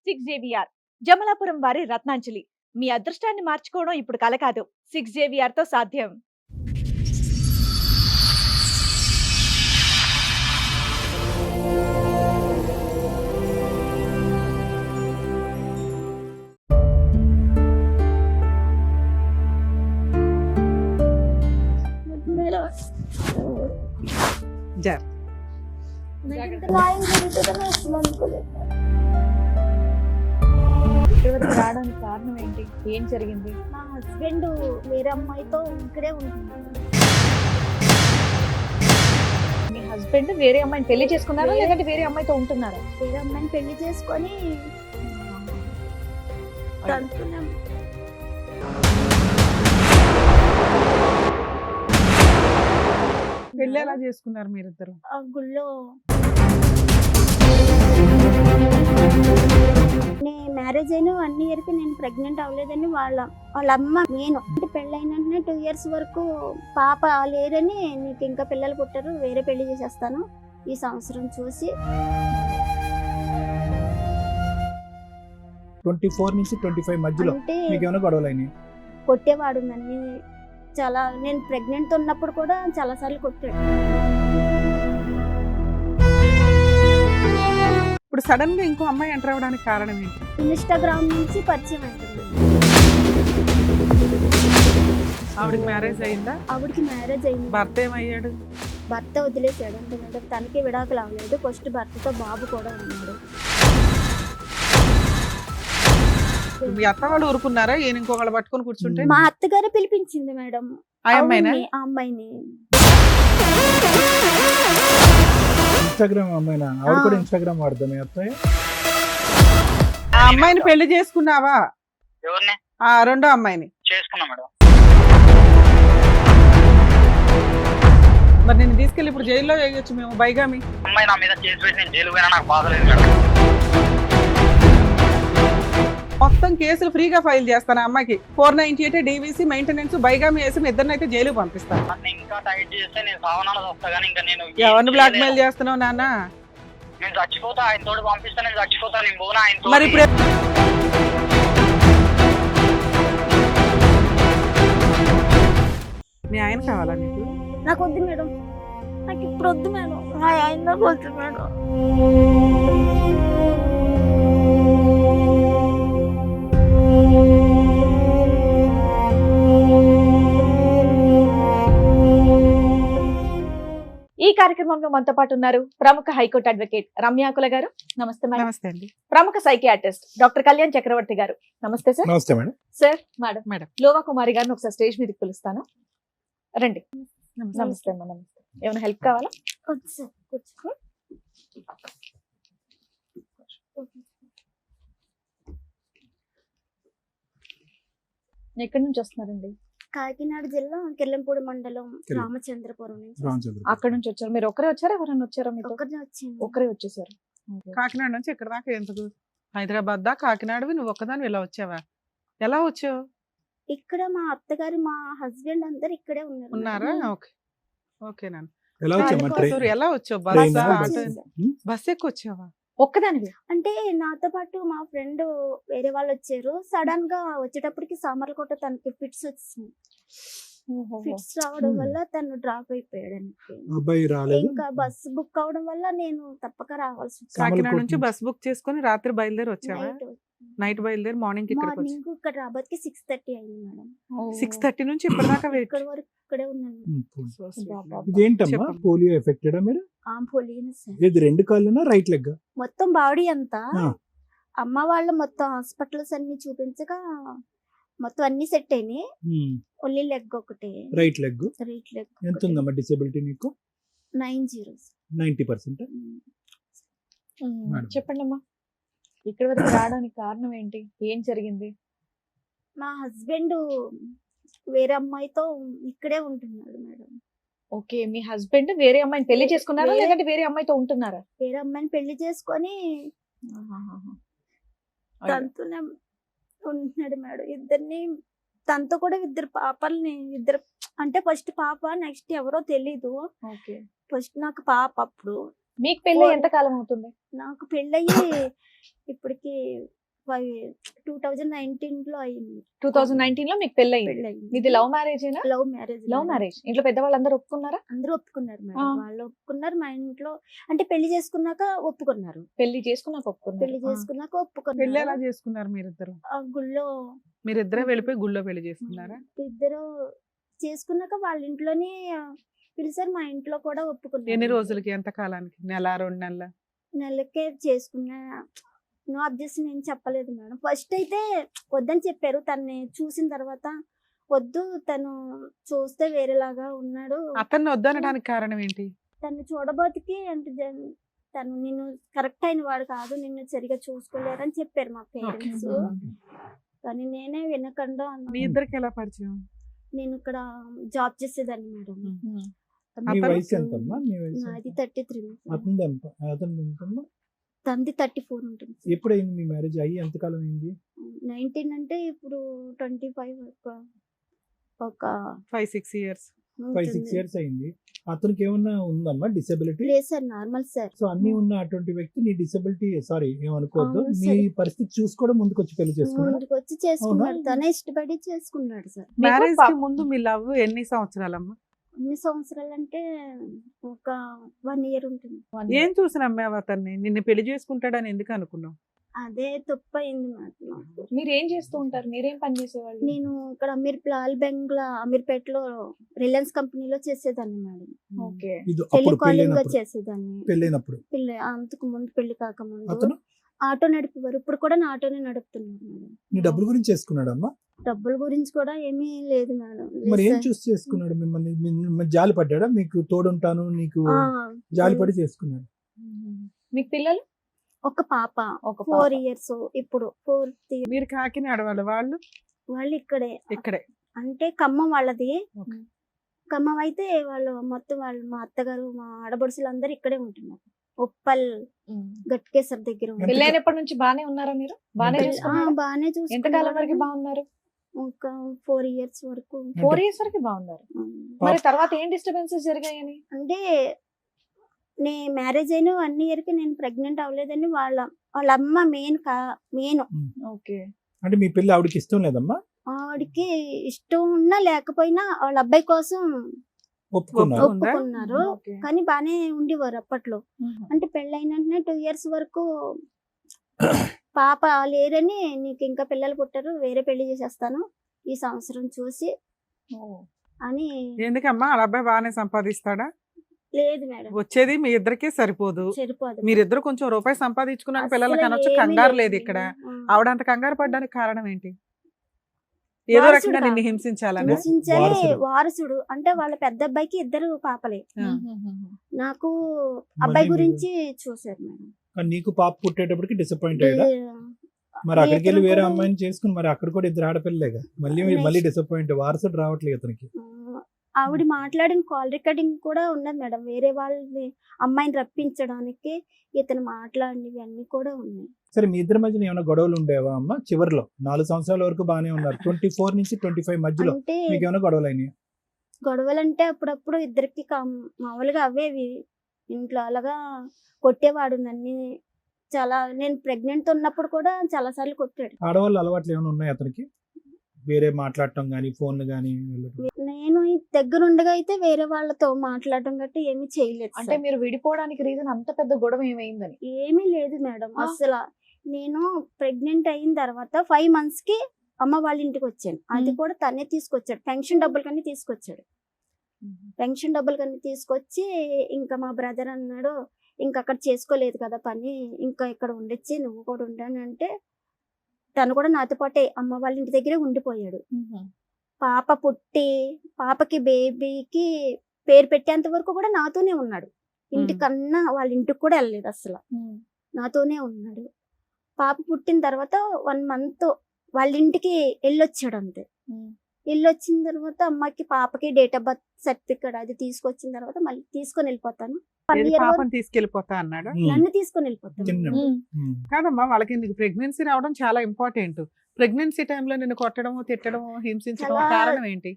6JVR Jamalapuram వారి రత్నాంజలి. మీ అదృష్టాన్ని మార్చుకోవడం ఇప్పుడు కల కాదు, 6JVR తో సాధ్యం. ఇక్కడికి రావడానికి కారణం ఏంటి? ఏం జరిగింది? మా హస్బెండ్ వేరే అమ్మాయితో ఇక్కడే ఉంటున్నాడు. మీ హస్బెండ్ వేరే అమ్మాయిని పెళ్లి చేసుకున్నారా లేదంటే వేరే అమ్మాయితో ఉంటున్నారా? వేరే అమ్మాయిని పెళ్లి చేసుకొని తంతున్నాం. పెళ్లి ఎలా చేసుకున్నారు మీరిద్దరు? ఆ గుళ్ళో మ్యారేజ్ అయిన 1 year కి నేను ప్రెగ్నెంట్ అవ్వలేదని వాళ్ళ అమ్మ నేను అంటే పెళ్ళైన 2 years వరకు పాప లేరని, నీకు ఇంకా పిల్లలు పుట్టారు, వేరే పెళ్లి చేసేస్తాను ఈ సంవత్సరం చూసి. 24 నుంచి 25 మధ్యలో అంటే మీకేమైనా గొడవలైనాయి? కొట్టేవాడు నన్ను చాలా. నేను ప్రెగ్నెంట్ ఉన్నప్పుడు కూడా చాలా సార్లు కొట్టాడు. ఇప్పుడు సడన్ గా ఇంకో అమ్మాయి ఎంటర్ అవ్వడానికి కారణం ఏంటి? ఇన్స్టాగ్రామ్ నుంచి పరిచయం అయింది. ఆవిడకి మ్యారేజ్ అయిందా? ఆవిడకి మ్యారేజ్ అయింది. భర్త ఏమయ్యాడు? భర్త వదిలేసాడు. అంటే తనకి విడాకులు అవ్వలేదు. ఫస్ట్ భర్తతో బాబు కూడా ఉన్నాడు. మీ అత్త వాళ్ళు ఊరుకున్నారా? ఈయన ఇంకొకళ్ళు పట్టుకొని కూర్చుంటే? మా అత్తగారు పిలిపించింది మేడం ఆ అమ్మాయినా? ఆ అమ్మాయిని. ఇన్స్టాగ్రామ్ అమ్మాయినా? ఆవిడ కూడా ఇన్స్టాగ్రామ్ వాడదా మీ అత్తయ్య? ఆ అమ్మాయిని పెళ్లి చేసుకున్నావా? ఎవరిని? ఆ రెండో అమ్మాయిని చేసుకున్నా మేడం. మరి నేను తీసుకెళ్ళి ఇప్పుడు జైల్లో వేయొచ్చు మేము, బైగామి. అమ్మాయి నా మీద కేసు పెట్టి నేను జైలు పోయినా నాకు బాధ లేదు మేడం. మొత్తం కేసులు ఫ్రీగా ఫైల్ చేస్తాను ఆ అమ్మాయికి. 498 DVC మెయింటెనెన్స్ బైగామి వేసి మీ ఇద్దరిని అయితే జైలు పంపిస్తాను. నన్ను ఇంకా టైట్ చేస్తే నేను సావనాలు వస్తా కానీ ఇంకా నేను ఎవరిని బ్లాక్ మెయిల్ చేస్తున్నావు నాన్న? నేను చచ్చిపోతా, ఆయన తోడు పంపిస్తా, నేను చచ్చిపోతా, నేను పోనా ఆయన మరి ఇప్పుడు మీ ఆయన కావాలా నీకు? నాకు వద్దు మేడం, నాకు ఇప్పుడు వద్దు మేడం, మా ఆయన నాకు వద్దు మేడం. ఈ కార్యక్రమంలో మనతో పాటు ఉన్నారు ప్రముఖ హైకోర్టు అడ్వకేట్ రమ్యాకుల గారు. నమస్తే మేడం. నమస్తే అండి. ప్రముఖ సైకియాట్రిస్ట్ డాక్టర్ కళ్యాణ్ చక్రవర్తి గారు. నమస్తే సార్. నమస్తే మేడం. Sir madam. మేడం. లోవా కుమారి గారిని ఒకసారి స్టేజ్ మీదకి పిలుస్తాను, రండి. నమస్తే అమ్మా. నమస్తే. ఏమైనా హెల్ప్ కావాలా? వద్దు సార్, కూర్చో. ఎక్కడి నుంచి వస్తున్నారండి? కాకినాడ జిల్లా కిర్లంపూడి మండలం రామచంద్రపురం నుంచి. అక్కడ నుంచి వచ్చారు. మీరు ఒకరే వచ్చారా, ఎవరైనా వచ్చారా మీతో? ఒక్కరినే వచ్చింది. ఒకరే వచ్చేసారు. కాకినాడ నుంచి ఇక్కడ దాకా ఎందుకు? హైదరాబాద్ దా కాకినాడవి నువ్వు ఒక్కదాని ఇలా వచ్చావా? ఎలా వచ్చావు? ఇక్కడ మా అత్తగారు మా హస్బెండ్ అందరు ఇక్కడే ఉన్నారా? ఓకే ఓకే నాన్న. ఎలా వచ్చామా? ఎలా వచ్చావు? ట్రైనా? బస్ ఎక్కువ వచ్చావా? ఒక్కదానివి? అంటే నాతో పాటు మా ఫ్రెండ్ వేరే వాళ్ళు వచ్చారు. సడన్ గా వచ్చేటప్పటికి సామర్లకోట తనకి ఫిట్స్ వచ్చింది. ఫిట్స్ రావడం వల్ల తను డ్రాప్ అయిపోయాడు. అబ్బాయి రాలేదు. ఇంకా బస్ బుక్ అవడం వల్ల నేను తప్పక రావాల్సి వచ్చింది. కాకినాడ నుంచి బస్ బుక్ చేసుకుని రాత్రి బయలుదేరి వచ్చావా? నైట్ బయలుదేరి మార్నింగ్ మార్నింగ్ ఇక్కడ రాబోతుకి 6:30 అయింది మేడం. 6:30 నుంచి ఇప్పటిదాకా వెయిట్. ఇక్కడ వరకు ఇక్కడే ఉన్నాను. ఇదేంటమ్మా, పోలియో ఎఫెక్టెడా మీరు? ఇది 2 కాళ్ళునా రైట్ లెగ్? మొత్తం బాడీ అంతా. అమ్మ వాళ్ళ మొత్తం హాస్పిటల్స్ అన్ని చూపించగా మొత్తం అన్ని సెట్ అయినాయి. ఓన్లీ లెగ్ ఒకటే, రైట్ లెగ్. Right leg. ఎంత ఉందమ్మా డిసేబిలిటీ నీకు? 90%. చెప్పండి అమ్మా. ఇక్కడ వరకు రావడానికి కారణం ఏంటి? ఏం జరిగింది? మా హస్బెండ్ వేరే అమ్మాయితో ఇక్కడే ఉంటున్నాడు మేడం. ఓకే, మీ హస్బెండ్ వేరే అమ్మాయిని పెళ్లి చేసుకున్నారా లేదంటే వేరే అమ్మాయితో ఉంటున్నారా? వేరే అమ్మాయిని పెళ్లి చేసుకొని తనతోనే ఉంటున్నాడు మేడం. ఇద్దరిని తనతో కూడా 2 పాపల్ని, 2 అంటే ఫస్ట్ పాప, నెక్స్ట్ ఎవరో తెలీదు. ఫస్ట్ నాకు పాప. అప్పుడు మీకు పెళ్ళి ఎంత కాలం అవుతుంది? నాకు పెళ్ళయ్యి ఇప్పటికి 2019 అయింది 2019 లో మీకు పెళ్ళయింది. పెళ్ళయింది. మీది లవ్ మ్యారేజేనా? Love marriage. Love marriage. ఇంట్లో పెద్దవాళ్ళందరూ ఒప్పుకున్నారా? అందరూ ఒప్పుకున్నారు మేడం. ఆ. వాళ్ళు ఒప్పుకున్నారు, మా ఇంట్లో అంటే పెళ్లి చేసుకున్నాక ఒప్పుకున్నారు. పెళ్లి చేసుకున్నాక ఒప్పుకున్నారు. పెళ్లి చేసుకున్నాక పెళ్లి ఎలా ఒప్పుకున్నారు. చేసుకున్నారు మీరిద్దరు? ఆ గుళ్ళో మీరిద్దరే వెళ్ళిపోయి గుళ్ళో పెళ్లి చేసుకున్నారా? ఇద్దరు చేసుకున్నాక వాళ్ళ ఇంట్లోనే పిలిచారు, మా ఇంట్లో కూడా ఒప్పుకున్నారు. ఎన్ని రోజులకి, ఎంత కాలానికి? నెల, 2 నెలల? నెలకే చేసుకున్నా. నో అబ్జెక్షన్ ఏం చెప్పలేదు మేడం. ఫస్ట్ అయితే వద్దని చెప్పారు. తనని చూసిన తర్వాత వద్దు, తను చూస్తే వేరేలాగా ఉన్నాడు, అతన్ని వద్దనడానికి కారణం ఏంటి? తను చూడబోతికి అంటే తను నిన్ను కరెక్ట్ అయిన వాడు కాదు, నిన్ను సరిగా చూసుకోలేరని చెప్పారు మా పేరెంట్స్. కానీ నేనే వినకుండా మీ ఇద్దరికి ఎలా పరిచయం? నేను ఇక్కడ జాబ్ చేసేదాన్ని మేడం. మీ వయసు ఎంతమ్మా? మీ వయసు నాది 33. అతనిది అతనిది ఎంతమ్మా? తనది 34 ఉంటుంది. ఎప్పుడైంది మీ మ్యారేజ్ అయ్యి? ఎంతకాలం అయింది? 19 అంటే ఇప్పుడు 25 ఒక 5-6 years. 5-6 years అయింది. అతనికి ఏమన్నా ఉందమ్మా డిసెబిలిటీ? లేదు సార్, నార్మల్ సార్. సో అన్ని ఉన్న అటువంటి వ్యక్తి నీ డిసెబిలిటీ, సారీ ఏమనుకోవద్దు, అవును నీ సార్. పరిస్థితి చూసుకోవడం ముందుకు వచ్చి పెళ్లి చేసుకున్నా? ముందుకు వచ్చి చేసుకున్నాడు, అవునా? తనే ఇష్టపడి చేసుకున్నాడు సార్. మ్యారేజ్ కి ముందు మీ లవ్ ఎన్ని సంవత్సరాలమ్మా? ఎన్ని సంవత్సరాలు అంటే ఒక 1 year ఉంటుంది. ఏం చూసి నమ్మావు అతన్ని? నిన్ను పెళ్లి చేసుకుంటాడని ఎందుకు అనుకున్నావు? అదే తప్పు అయింది నాకు. మీరు ఏం చేస్తూ ఉంటారు? మీరేం పని చేసేవాళ్ళు? నేను ఇక్కడ అమీర్పేటలో రిలయన్స్ కంపెనీలో చేసేదాన్ని మేడం. ఓకే. ఇది అప్పుడు టెలికాలింగ్ గా పెళ్ళైనప్పుడు? చేసేదాన్ని. పెళ్ళైనప్పుడు అంతకు ముందు పెళ్లి కాకముందు అతను ఆటో నడిపేవారు. ఇప్పుడు కూడా నా ఆటోనే నడుపుతున్నారు మేడం. నీ డబ్బుల గురించి చేసుకున్నాడమ్మా? డబ్బుల గురించి కూడా ఏమీ లేదు మేడం. మరి ఏం లేదు చూసి చేసుకున్నాడు? మిమ్మల్ని జాలి పడ్డాడా? మీకు తోడుంటాను నీకు సార్. జాలిపడి చేసుకున్నాడు? మీకు పిల్లలు? ఒక పాప ఒక 4 years. ఇప్పుడు 4th year. మీరు కాకినాడ వాళ్ళు వాళ్ళు ఇక్కడే, ఇక్కడే. అంటే ఖమ్మం వాళ్ళది. Okay. ఖమ్మం అయితే వాళ్ళు మొత్తం మా అత్తగారు, మా ఆడబడుసులు అందరు ఇక్కడే ఉంటున్నారు. ఉప్పల్ గట్కేసర్ దగ్గర ఎంత- పెళ్ళైనప్పటి నుంచి బానే ఉన్నారా మీరు? బానే ఎంత- చూసుకున్నారా? బాగానే ఎంత కాలం వరకు బాగున్నారు? ఒక 4 years వరకు. 4 years వరకు బాగున్నారు. మరి తర్వాత ఏం డిస్టర్బెన్సెస్ జరిగాయని? అంటే మ్యారేజ్ అయిన 1 year కి నేను ప్రెగ్నెంట్ అవ్వలేదని వాళ్ళ అమ్మ మెయిన్. ఓకే. అంటే మీ పెళ్లి ఆవిడకి ఇష్టం లేదమ్మా? ఆవిడకి ఇష్టం ఉన్నా లేకపోయినా వాళ్ళ అబ్బాయి కోసం ఒప్పుకున్నారు? ఉందా? ఒప్పుకున్నారు. ఓకే. కానీ బానే ఉండేవారు అప్పట్లో. అంటే పెళ్ళైన వెంటనే 2 years వరకు పాప లేరని, నీకు ఇంకా పిల్లలు పుట్టారు, వేరే పెళ్లి చేసేస్తాను ఈ సంవత్సరం చూసి అని. ఎందుకమ్మా? వాళ్ళ అబ్బాయి బాగానే సంపాదిస్తాడా? లేదు మేడం, వచ్చేది మీ ఇద్దరికే సరిపోదు. సరిపోదు. మీరిద్దరు కొంచెం రూపాయి సంపాదించుకున్నాక అసలు పిల్లలకి అనొచ్చు. ఏమీ కంగారు లేదు లేదు ఇక్కడ. మేడం. ఆవిడ అంత కంగారు పడ్డానికి కారణం ఏంటి? ఏదో వారసుడు రకంగా నిన్ను కాదు. హింసించాలని? హింసించని వారసుడు. వారసుడు అంటే వాళ్ళ పెద్ద అబ్బాయికి 2 పాపలే. ఆ. నాకు అబ్బాయి మళ్ళీ గురించి చూసారు మేడం. కానీ నీకు పాప పుట్టేటప్పటికి డిసప్పాయింట్ అయ్యాడా? మరి అక్కడికి వెళ్ళి వేరే అమ్మాయిని చేసుకుని, మరి అక్కడ కూడా 2 ఆడపిల్లలేగా, మళ్ళీ డిసప్పాయింట్. వారసుడు రావట్లేదు అతనికి. ఆవిడ మాట్లాడిన కాల్ రికార్డింగ్ కూడా ఉన్నది మేడం. వేరే వాళ్ళని అమ్మాయిని రప్పించడానికి ఇతను మాట్లాడినవి అన్ని కూడా ఉన్నాయి. సరే, మీ ఇద్దరి మధ్యన ఏమైనా గొడవలు ఉండేవా అమ్మ? చివరిలో 4 సంవత్సరాల వరకు బాగానే ఉన్నారు. 24 నుంచి 25 మధ్యలో అంటే మీకు ఏమైనా గొడవలు అయినాయి? గొడవలంటే అప్పుడప్పుడు ఇద్దరికి మామూలుగా అవేవి. ఇంట్లో అలాగా కొట్టేవాడు నన్ను. నేను ప్రెగ్నెంట్ ఉన్నప్పుడు కూడా చాలా సార్లు కొట్టాడు. ఆడవాళ్ళు అలవాట్లు ఏమైనా ఉన్నాయి అతనికి? వేరే మాట్లాడటం కానీ, ఫోన్ కానీ? నేను ఈ దగ్గరుండగా అయితే వేరే వాళ్ళతో మాట్లాడడం గట్టి ఏమీ చేయలేదు అంటే సార్. మీరు విడిపోవడానికి రీజన్ అంత పెద్ద గొడవ ఏమైందని? ఏమీ లేదు మేడం. ఆ? అసలు నేను ప్రెగ్నెంట్ అయిన తర్వాత 5 months కి అమ్మ వాళ్ళ ఇంటికి వచ్చాను. అది కూడా తనే తీసుకొచ్చాడు. పెన్షన్ డబ్బులు కన్నీ తీసుకొచ్చాడు. పెన్షన్ డబ్బులు కన్నీ తీసుకొచ్చి ఇంకా మా బ్రదర్ అన్నాడు, ఇంకా అక్కడ చేసుకోలేదు కదా పని, ఇంకా ఇక్కడ ఉండొచ్చి నువ్వు కూడా ఉండని అంటే తను కూడా నాతో పాటే అమ్మ వాళ్ళ ఇంటి దగ్గరే ఉండిపోయాడు. పాప పుట్టి పాపకి బేబీకి పేరు పెట్టేంత వరకు కూడా నాతోనే ఉన్నాడు. ఇంటికన్నా వాళ్ళ ఇంటికి కూడా వెళ్ళలేదు, అసలు నాతోనే ఉన్నాడు. పాప పుట్టిన తర్వాత 1 month వాళ్ళ ఇంటికి వెళ్ళొచ్చాడు అంతే. వెళ్ళొచ్చిన తర్వాత అమ్మకి పాపకి డేట్ ఆఫ్ బర్త్ సర్టిఫికేట్ అది తీసుకొచ్చిన తర్వాత మళ్ళీ తీసుకొని వెళ్ళిపోతాను. 1 ఏది year వరకు పాపని తీసుకెళ్లిపోతా అన్నాడు? నన్ను తీసుకొని వెళ్ళిపోతాను. చిన్న కాదమ్మా, వాళ్ళకి నీకు ప్రెగ్నెన్సీ రావడం చాలా ఇంపార్టెంట్. ప్రెగ్నెన్సీ టైంలో నిన్ను కొట్టడము, తిట్టడము, హింసించడం చాలా- కారణం ఏంటి?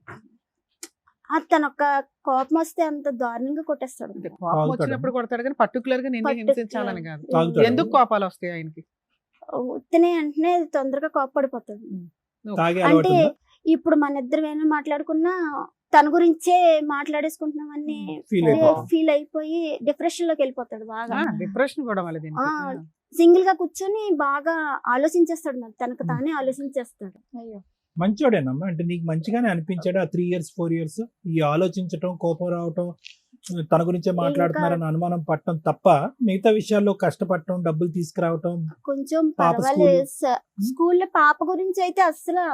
తను ఒక కోపం వస్తే అంత దారుణంగా కొట్టేస్తాడు. కోపం వచ్చినప్పుడు కొడతాడు కానీ పర్టికులర్ గా నిన్ను హింసించాలని కాదు. తాగుతాడా? ఎందుకు కోపాలు వస్తాయి ఆయనకి? ఉత్తనే అంటే తొందరగా కోప్పడిపోతాడు. తాగే అంటే అలవాటు ఉందా? ఇప్పుడు మన ఇద్దరు ఏమైనా మాట్లాడుకున్నా తన గురించే మాట్లాడేసుకుంటున్నామని Feel అయిపోతాడు. ఫీల్ అయిపోయి డిప్రెషన్ లోకి వెళ్ళిపోతాడు బాగా. డిప్రెషన్ కూడా మళ్ళీ దీనికి. ఆ. సింగిల్ గా కూర్చొని బాగా ఆలోచించేస్తాడు, మరి తనకు తానే ఆలోచించేస్తాడు. అయ్యో. మంచోడేనమ్మా, అంటే నీకు మంచిగానే అనిపించాడు ఆ 3 years 4 years ఈ ఆలోచించటం, కోపం రావటం, తన గురించే మాట్లాడుతున్నారని అనుమానం పట్టడం తప్ప మిగతా విషయాల్లో కష్టపడటం, డబ్బులు తీసుకురావటం? కొంచెం పాప పర్వాలేదు సార్. స్కూల్లో పాప గురించి అయితే అసలు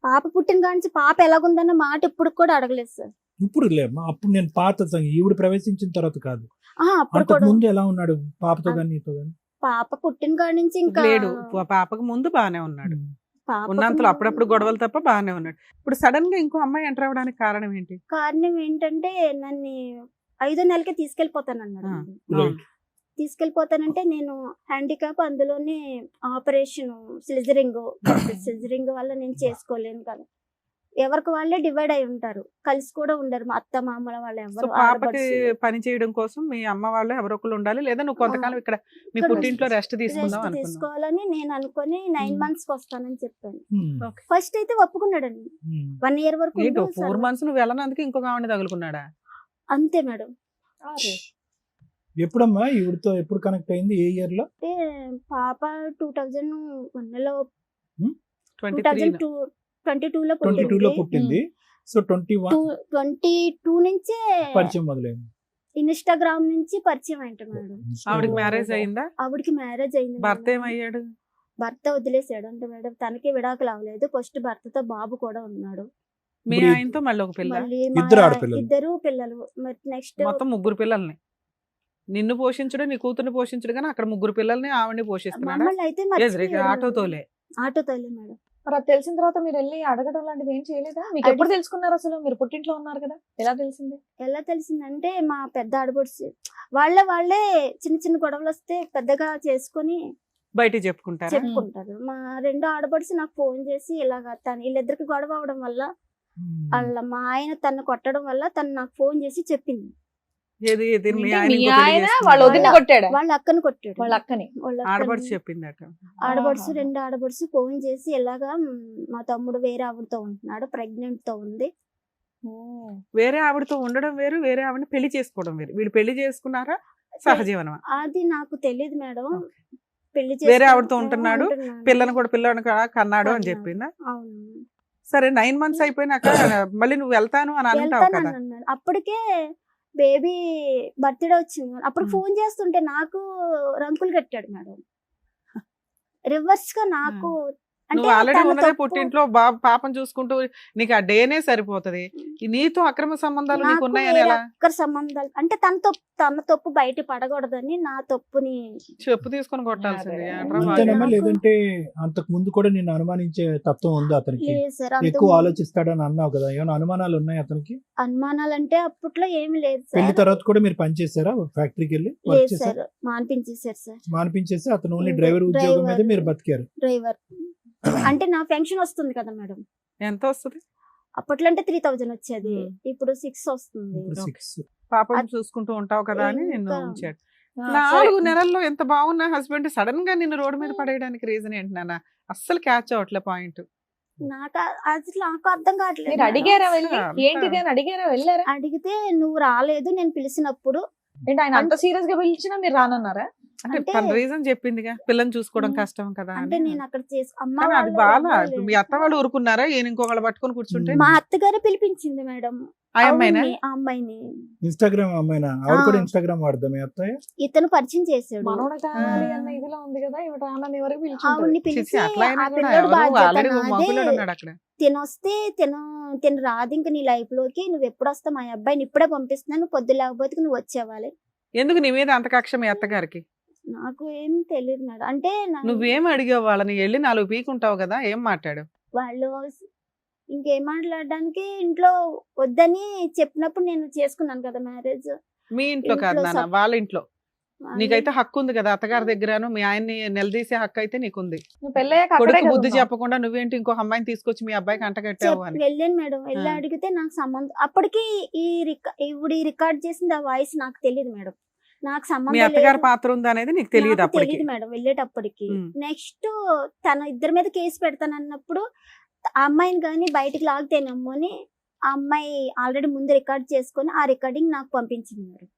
పాప పుట్టిన కాడి నుంచి పాప ఎలాగుందన్న మాట ఇప్పుడు కూడా అడగలేదు సార్. ఇప్పుడు లేమ్మా, అప్పుడు నేను పాత ఈవిడ ప్రవేశించిన తర్వాత కాదు, అప్పుడు అంతకు కూడా ముందు ఎలా ఉన్నాడు పాపతో కానీ నీతో కానీ? పాప పుట్టిన కాడి నుంచి ఇంకా లేడు, పాపకు ముందు బాగానే ఉన్నాడు. పాపకు ఉన్నంతలో అప్పుడప్పుడు గొడవలు తప్ప బాగానే ఉన్నాడు. ఇప్పుడు సడన్ గా ఇంకో అమ్మాయి ఎంటర్ అవ్వడానికి కారణం ఏంటి? కారణం ఏంటంటే నన్ను 5వ నెలకే తీసుకెళ్లిపోతానన్నాడు. Right. తీసుకెళ్లిపోతానంటే నేను హ్యాండిక్యాప్, అందులోనే ఆపరేషన్ సిజరింగ్ వల్ల నేను చేసుకోలేను కదా. ఎవరికి వాళ్ళే డివైడ్ అయి ఉంటారు, కలిసి కూడా ఉండరు. మా అత్త మామల వాళ్ళు సో ఎవరు పాపకి పని చేయడం కోసం మీ అమ్మ వాళ్ళు ఎవరో ఒకరు ఉండాలి, లేదా నువ్వు కొంతకాలం ఇక్కడ మీ ఇక్కడ పుట్టింట్లో రెస్ట్ తీసుకుందాం రెస్ట్ అనుకున్నావు. తీసుకోవాలని నేను అనుకుని 9 months కి వస్తానని చెప్పాను. Hmm. ఫస్ట్ అయితే ఒప్పుకున్నాడండి. Hmm. 1 year వరకు ఏంటో ఉండు 4 సార్. months నువ్వు వెళ్ళనందుకు ఇంకొక ఆవిడ తగులుకున్నాడా? అంతే మేడం. ఎప్పుడమ్మా ఈవిడతో ఎప్పుడు కనెక్ట్ అయింది? ఏ ఇయర్ లో? అంటే పాప 2001 లో 23 2022 లో 22 లో పుట్టింది. సో 21 22 నుంచే పరిచయం మొదలైంది. ఇన్స్టాగ్రామ్ నుంచి పరిచయం అయింట మేడం. ఆవిడకి మ్యారేజ్ అయిందా? ఆవిడకి మ్యారేజ్ అయింది భర్త మేడం. ఏమయ్యాడు? భర్త వదిలేసాడు అంటే మేడం. తనకి విడాకులు అవ్వలేదు. ఫస్ట్ భర్తతో బాబు కూడా ఉన్నాడు. మీ ఇప్పుడు ఆయనతో మళ్ళీ ఒక పిల్ల, మళ్ళీ ఇద్దరు ఆడపిల్లలు. ఇద్దరు పిల్లలు. మరి నెక్స్ట్ మొత్తం 3 పిల్లల్ని నిన్ను పోషించడు, నీ కూతుర్ని పోషించడు, కానీ అక్కడ 3 పిల్లల్ని ఆవిడని పోషిస్తున్నాడా? మమ్మల్ని అయితే ఆటోతోలే. ఆటోతోలే మేడం. మరి అది తెలిసిన తర్వాత మీరు వెళ్ళి అడగడం లాంటిది ఏం చేయలేదా? మీకు ఎప్పుడు తెలుసుకున్నారు అసలు? మీరు పుట్టింట్లో ఉన్నారు కదా, ఎలా తెలిసింది? ఎలా తెలిసిందంటే మా పెద్ద ఆడపడుచు వాళ్ళే చిన్న చిన్న గొడవలు వస్తే పెద్దగా చేసుకొని బయటికి చెప్పుకుంటారా? చెప్పుకుంటారు. మా 2 ఆడపడుచు నాకు ఫోన్ చేసి ఇలాగా వీళ్ళిద్దరికి గొడవ అవడం వల్ల మా ఆయన తను కొట్టడం వల్ల తను నాకు ఫోన్ చేసి చెప్పింది. ఏది ఏది మీ మీ ఆయన ఇంకో పెళ్లి ఆయన చేసుకున్నాడా? వాళ్ళ వదిన కొట్టాడా? వాళ్ళ అక్కని కొట్టాడు. వాళ్ళ అక్కని. ఆడపడిచి చెప్పిందట. ఆడపడుచు ఆహా. 2 ఆడపడుచు ఫోన్ చేసి ఇలాగా మా తమ్ముడు వేరే ఆవిడతో ఉంటున్నాడు, ప్రెగ్నెంట్ తో ఉంది. వేరే ఆవిడతో ఉండడం వేరు, వేరే ఆవిడని పెళ్లి చేసుకోవడం వేరు. వీళ్ళు పెళ్లి చేసుకున్నారా, సహజీవనమా? అది నాకు తెలియదు మేడం. పెళ్లి వేరే ఆవిడతో ఉంటున్నాడు, పిల్లని కూడా పిల్లని కన్నాడు అని చెప్పిందా? అవును. సరే 9 months అయిపోయినాక మళ్ళీ నువ్వు వెళ్తాను అని అంటావు కదా. వెళ్తానన్నాడు. అప్పటికే బేబీ బర్త్డే వచ్చింది. అప్పుడు ఫోన్ చేస్తుంటే నాకు రంకులు కట్టాడు మేడం. రివర్స్ గా నాకు అంటే నువ్వు ఆల్రెడీ తన ఉన్నదే తప్పు- పుట్టింట్లో పాపం చూసుకుంటూ నీకు ఆ డేనే సరిపోతది. నీతో అక్రమ సంబంధాలు నీకు నాకు ఉన్నాయని వేరే ఎలా ఒక్కరి సంబంధాలు అంటే తన తప్పు బయట పడకూడదని నా తప్పుని చెప్పు తీసుకొని కొట్టాల్సింది. అదే. ఏంట్రా అంతేనమ్మా, బాగా? లేదంటే అంతకు ముందు కూడా నిన్ను అనుమానించే తత్వం ఉంది అతనికి? లేదు సార్. ఎక్కువ ఆలోచిస్తాడని అన్నావు కదా, ఏమైనా అనుమానాలు ఉన్నాయి అతనికి? అనుమానాలు అంటే అప్పట్లో ఏమి లేదు పెళ్లి సార్. తర్వాత కూడా మీరు పని చేశారా? ఫ్యాక్టరీకి వెళ్ళి వర్క్ లేదు చేశారు? Sir, మానిపించేశారు sir. మానిపించేసి అతను ఓన్లీ ఇంకా డ్రైవర్ ఉద్యోగం మీద డ్రైవర్. మీరు బతికారు. డ్రైవర్ అంటే నా పెన్షన్ వస్తుంది కదా మేడం. ఎంత వస్తుంది? అప్పట్లో అంటే 3000 వచ్చేది, ఇప్పుడు 6 వస్తుంది. ఇప్పుడు Okay. 6. పాపం చూసుకుంటూ ఉంటావు కదా అని నిన్ను ఇంకా- ఉంచాడు. ఆ, 4 సరే. నెలల్లో ఎంత బాగున్న హస్బెండ్ సడన్ గా నిన్ను రోడ్డు మీద పడేయడానికి రీజన్ ఏంటి నాన్న? అస్సలు క్యాచ్ అవట్లే పాయింట్. అసలు నాకు అర్థం కావట్లేదు మీరు మేడం. అడిగారా వెళ్ళి అంతా- ఏంటిది అని అడిగారా? వెళ్ళారా? అడిగితే నువ్వు రాలేదు నేను పిలిచినప్పుడు. ఏంటి ఆయన అంత సీరియస్ గా పిలిచినా మీరు రానన్నారా? అంటే అంటే- తన రీజన్ చెప్పిందిగా, పిల్లని చూసుకోవడం కష్టం కదా అంటే అని. నేను అక్కడ అమ్మ కానీ అది వాళ్ళు బాగా ఎవరు మీ అత్త వాళ్ళు ఊరుకున్నారా? ఈయన ఇంకొకళ్ళు పట్టుకొని కూర్చుంటే మా అత్తగారు పిలిపించింది మేడం. ఆ అమ్మాయినా? అవును, ఆ అమ్మాయిని ఇన్స్టాగ్రామ్ అమ్మాయినా? ఆవిడ కూడా ఆ. ఇన్స్టాగ్రామ్ వాడదాం మీ అత్తయ్య? ఇతను పరిచయం చేశాడు. మనోడ కావాలి అన్న ఇదిలో ఉంది కదా, ఇవి రానని వరకు పిలిచి ఆవిడ్ని చిచి, పిలిచి అట్లా అయినా ఆ కూడా పిల్లడు ఎవరు బాధ్యత ఆల్రెడీ నాదే. మగుళ్ళుడు ఉన్నాడు అక్కడ. తినొస్తే తిను రాదు ఇంక నీ లైఫ్ లోకి. నువ్వు ఎప్పుడు వస్తావు? మా అబ్బాయిని ఇప్పుడే పంపిస్తున్నాను, నువ్వు పొద్దు లేకపోతే నువ్వు వచ్చేవాలి. ఎందుకు నీ మీద అంత కక్ష మీ అత్తగారికి? నాకు ఏం తెలియదు మేడం. అంటే నువ్వేం అడిగావు వాళ్ళని? వెళ్ళి 4 పీకుంటావు కదా, ఏం మాట్లాడు? వాళ్ళు ఇంకేం మాట్లాడడానికి ఇంట్లో వద్దని చెప్పినప్పుడు నేను చేసుకున్నాను కదా మ్యారేజ్. మీ ఇంట్లో కాదు ఇంట్లో నాన్న, వాళ్ళ ఇంట్లో. నీకైతే హక్కు ఉంది కదా అత్తగారి దగ్గరను, మీ ఆయన్ని నిలదీసే హక్కు అయితే నీకుంది. నువ్వు పెళ్ళయ్యాక అక్కడే కొడుకు కదా బుద్ధి ఉన్నావు. చెప్పకుండా నువ్వేంటి ఇంకో అమ్మాయిని తీసుకొచ్చి మీ అబ్బాయికి అంటగట్టావు అని. వెళ్ళాను మేడం. వెళ్ళి ఆ. అడిగితే నాకు సంబంధం అప్పటికి ఈ రికార్డ్ చేసింది ఆ వాయిస్ నాకు తెలియదు మేడం. నాకు మీ సంబంధం అత్తగారి లేదు. పాత్ర ఉంది అనేది నీకు తెలియదు నాకు అప్పటికి. తెలియదు మేడం వెళ్ళేటప్పటికి. ఉమ్. నెక్స్ట్ తన ఇద్దరి మీద కేసు పెడతానన్నప్పుడు ఆ అమ్మాయిని కానీ బయటికి లాగితేనేమో అని ఆ అమ్మాయి ఆల్రెడీ ముందు రికార్డ్ చేసుకొని ఆ రికార్డింగ్ నాకు పంపించింది మేడం.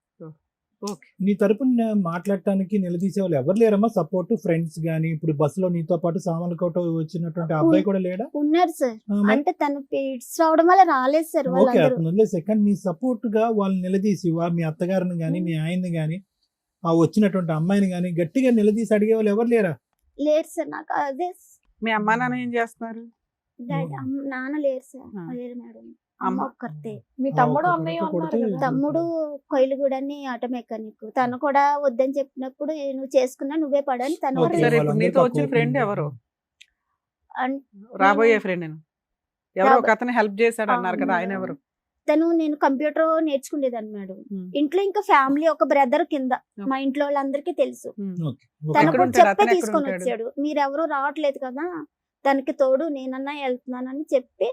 ఓకే. నీ తరపున మాట్లాడటానికి నిలదీసే వాళ్ళు ఎవరు లేరమ్మా? సపోర్ట్ ఫ్రెండ్స్ గానీ, ఇప్పుడు బస్సులో నీతో పాటు సామాన్లు కోట వచ్చినటువంటి ఆ అబ్బాయి కూడా లేడా? ఉన్నారు సార్. ఆ, మరి? అంటే తను పీడ్స్ రావడం వల్ల రాలేదు సార్ ఓకే, వాళ్ళందరూ. అతను వదిలేసే. కానీ నీ సపోర్ట్ గా వాళ్ళు నిలదీసి మీ అత్తగారిని గానీ మీ ఆయన్ని గానీ ఆ వచ్చినటువంటి అమ్మాయిని గానీ గట్టిగా నిలదీసి అడిగే వాళ్ళు ఎవరు లేరా? లేరు సార్. నాకు అదే మీ అమ్మా నాన్న ఏం చేస్తున్నారు? నాన్న లేరు సార్. ఆ. లేరు మేడం. అమ్మ? అమ్మ ఒక్కరితే. మీ ఆ, తమ్ముడు ఒక్క అన్నయ్య కొడుకు ఉన్నారు కొడితే కదా. తమ్ముడు కొయిలుగూడని ఆటో మెకానిక్. తను కూడా వద్దని చెప్పినప్పుడు నువ్వు చేసుకున్నా నువ్వే పడని తను ఓకే, కూడా సరే, ఇప్పుడు వాళ్ళందరికీ నీతో ఆ వచ్చిన కోపం ఫ్రెండ్ ఉంది. ఎవరు? అన్- రాబోయే నేను- ఫ్రెండ్ ఎవరో ఒక అతను హెల్ప్ చేశాడు అన్నారు కదా, ఆయన ఎవరు? తను నేను కంప్యూటర్ నేర్చుకునేదాన్ని మేడం. ఉమ్. ఇంట్లో ఇంకా ఫ్యామిలీ ఒక బ్రదర్ కింద మా ఇంట్లో వాళ్ళందరికీ తెలుసు. Okay, okay. తను ఎక్కడ కూడా ఉంటాడు? చెప్పే అతను ఎక్కడ తీసుకొని ఉంటాడు? వచ్చాడు. మీరెవరూ రావట్లేదు కదా, దానికి తోడు నేనన్నా వెళ్తున్నానని చెప్పి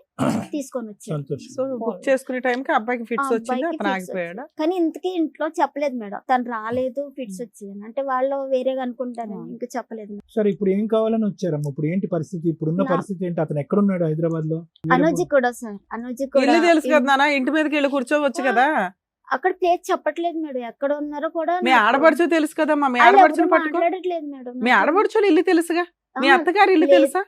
తీసుకొని వచ్చాడు. సంతోషం. సో బుక్ చేసుకునే టైంకి అబ్బాయికి ఆ ఫిట్స్ వచ్చింది, అబ్బాయికి అతను fits ఆగిపోయాడా? వచ్చాయి. కానీ ఇంతకీ ఇంట్లో చెప్పలేదు మేడం. తను రాలేదు ఫిట్స్ వచ్చాయని. అంటే వాళ్ళు వేరేగా అనుకుంటారని ఇంకా చెప్పలేదు మేడం. సరే, ఇప్పుడు ఏం కావాలని వచ్చారమ్మా? ఇప్పుడు ఏంటి పరిస్థితి? ఇప్పుడున్న నా- పరిస్థితి ఏంటి? అతను ఎక్కడున్నాడు హైదరాబాద్ లో? అనుజి కూడా సార్. అనుజి కూడా ఇల్లు తెలుసు కదా నాన్న, ఇంటి మీదకి వెళ్ళి కూర్చోవచ్చు కదా. అక్కడ ప్లేస్ చెప్పట్లేదు మేడం. ఎక్కడ ఉన్నారో కూడా మీ నాకు- ఆడపడుచు తెలుసు కదమ్మా, మీ వాళ్ళు ఎవరు ఆడపడుచుని పట్టుకో. మాట్లాడట్లేదు మేడం. మీ నాకు- ఆడపడుచులు ఇల్లు తెలుసుగా, మీ ఆ, అత్తగారి ఇల్లు లేదు. తెలుసా?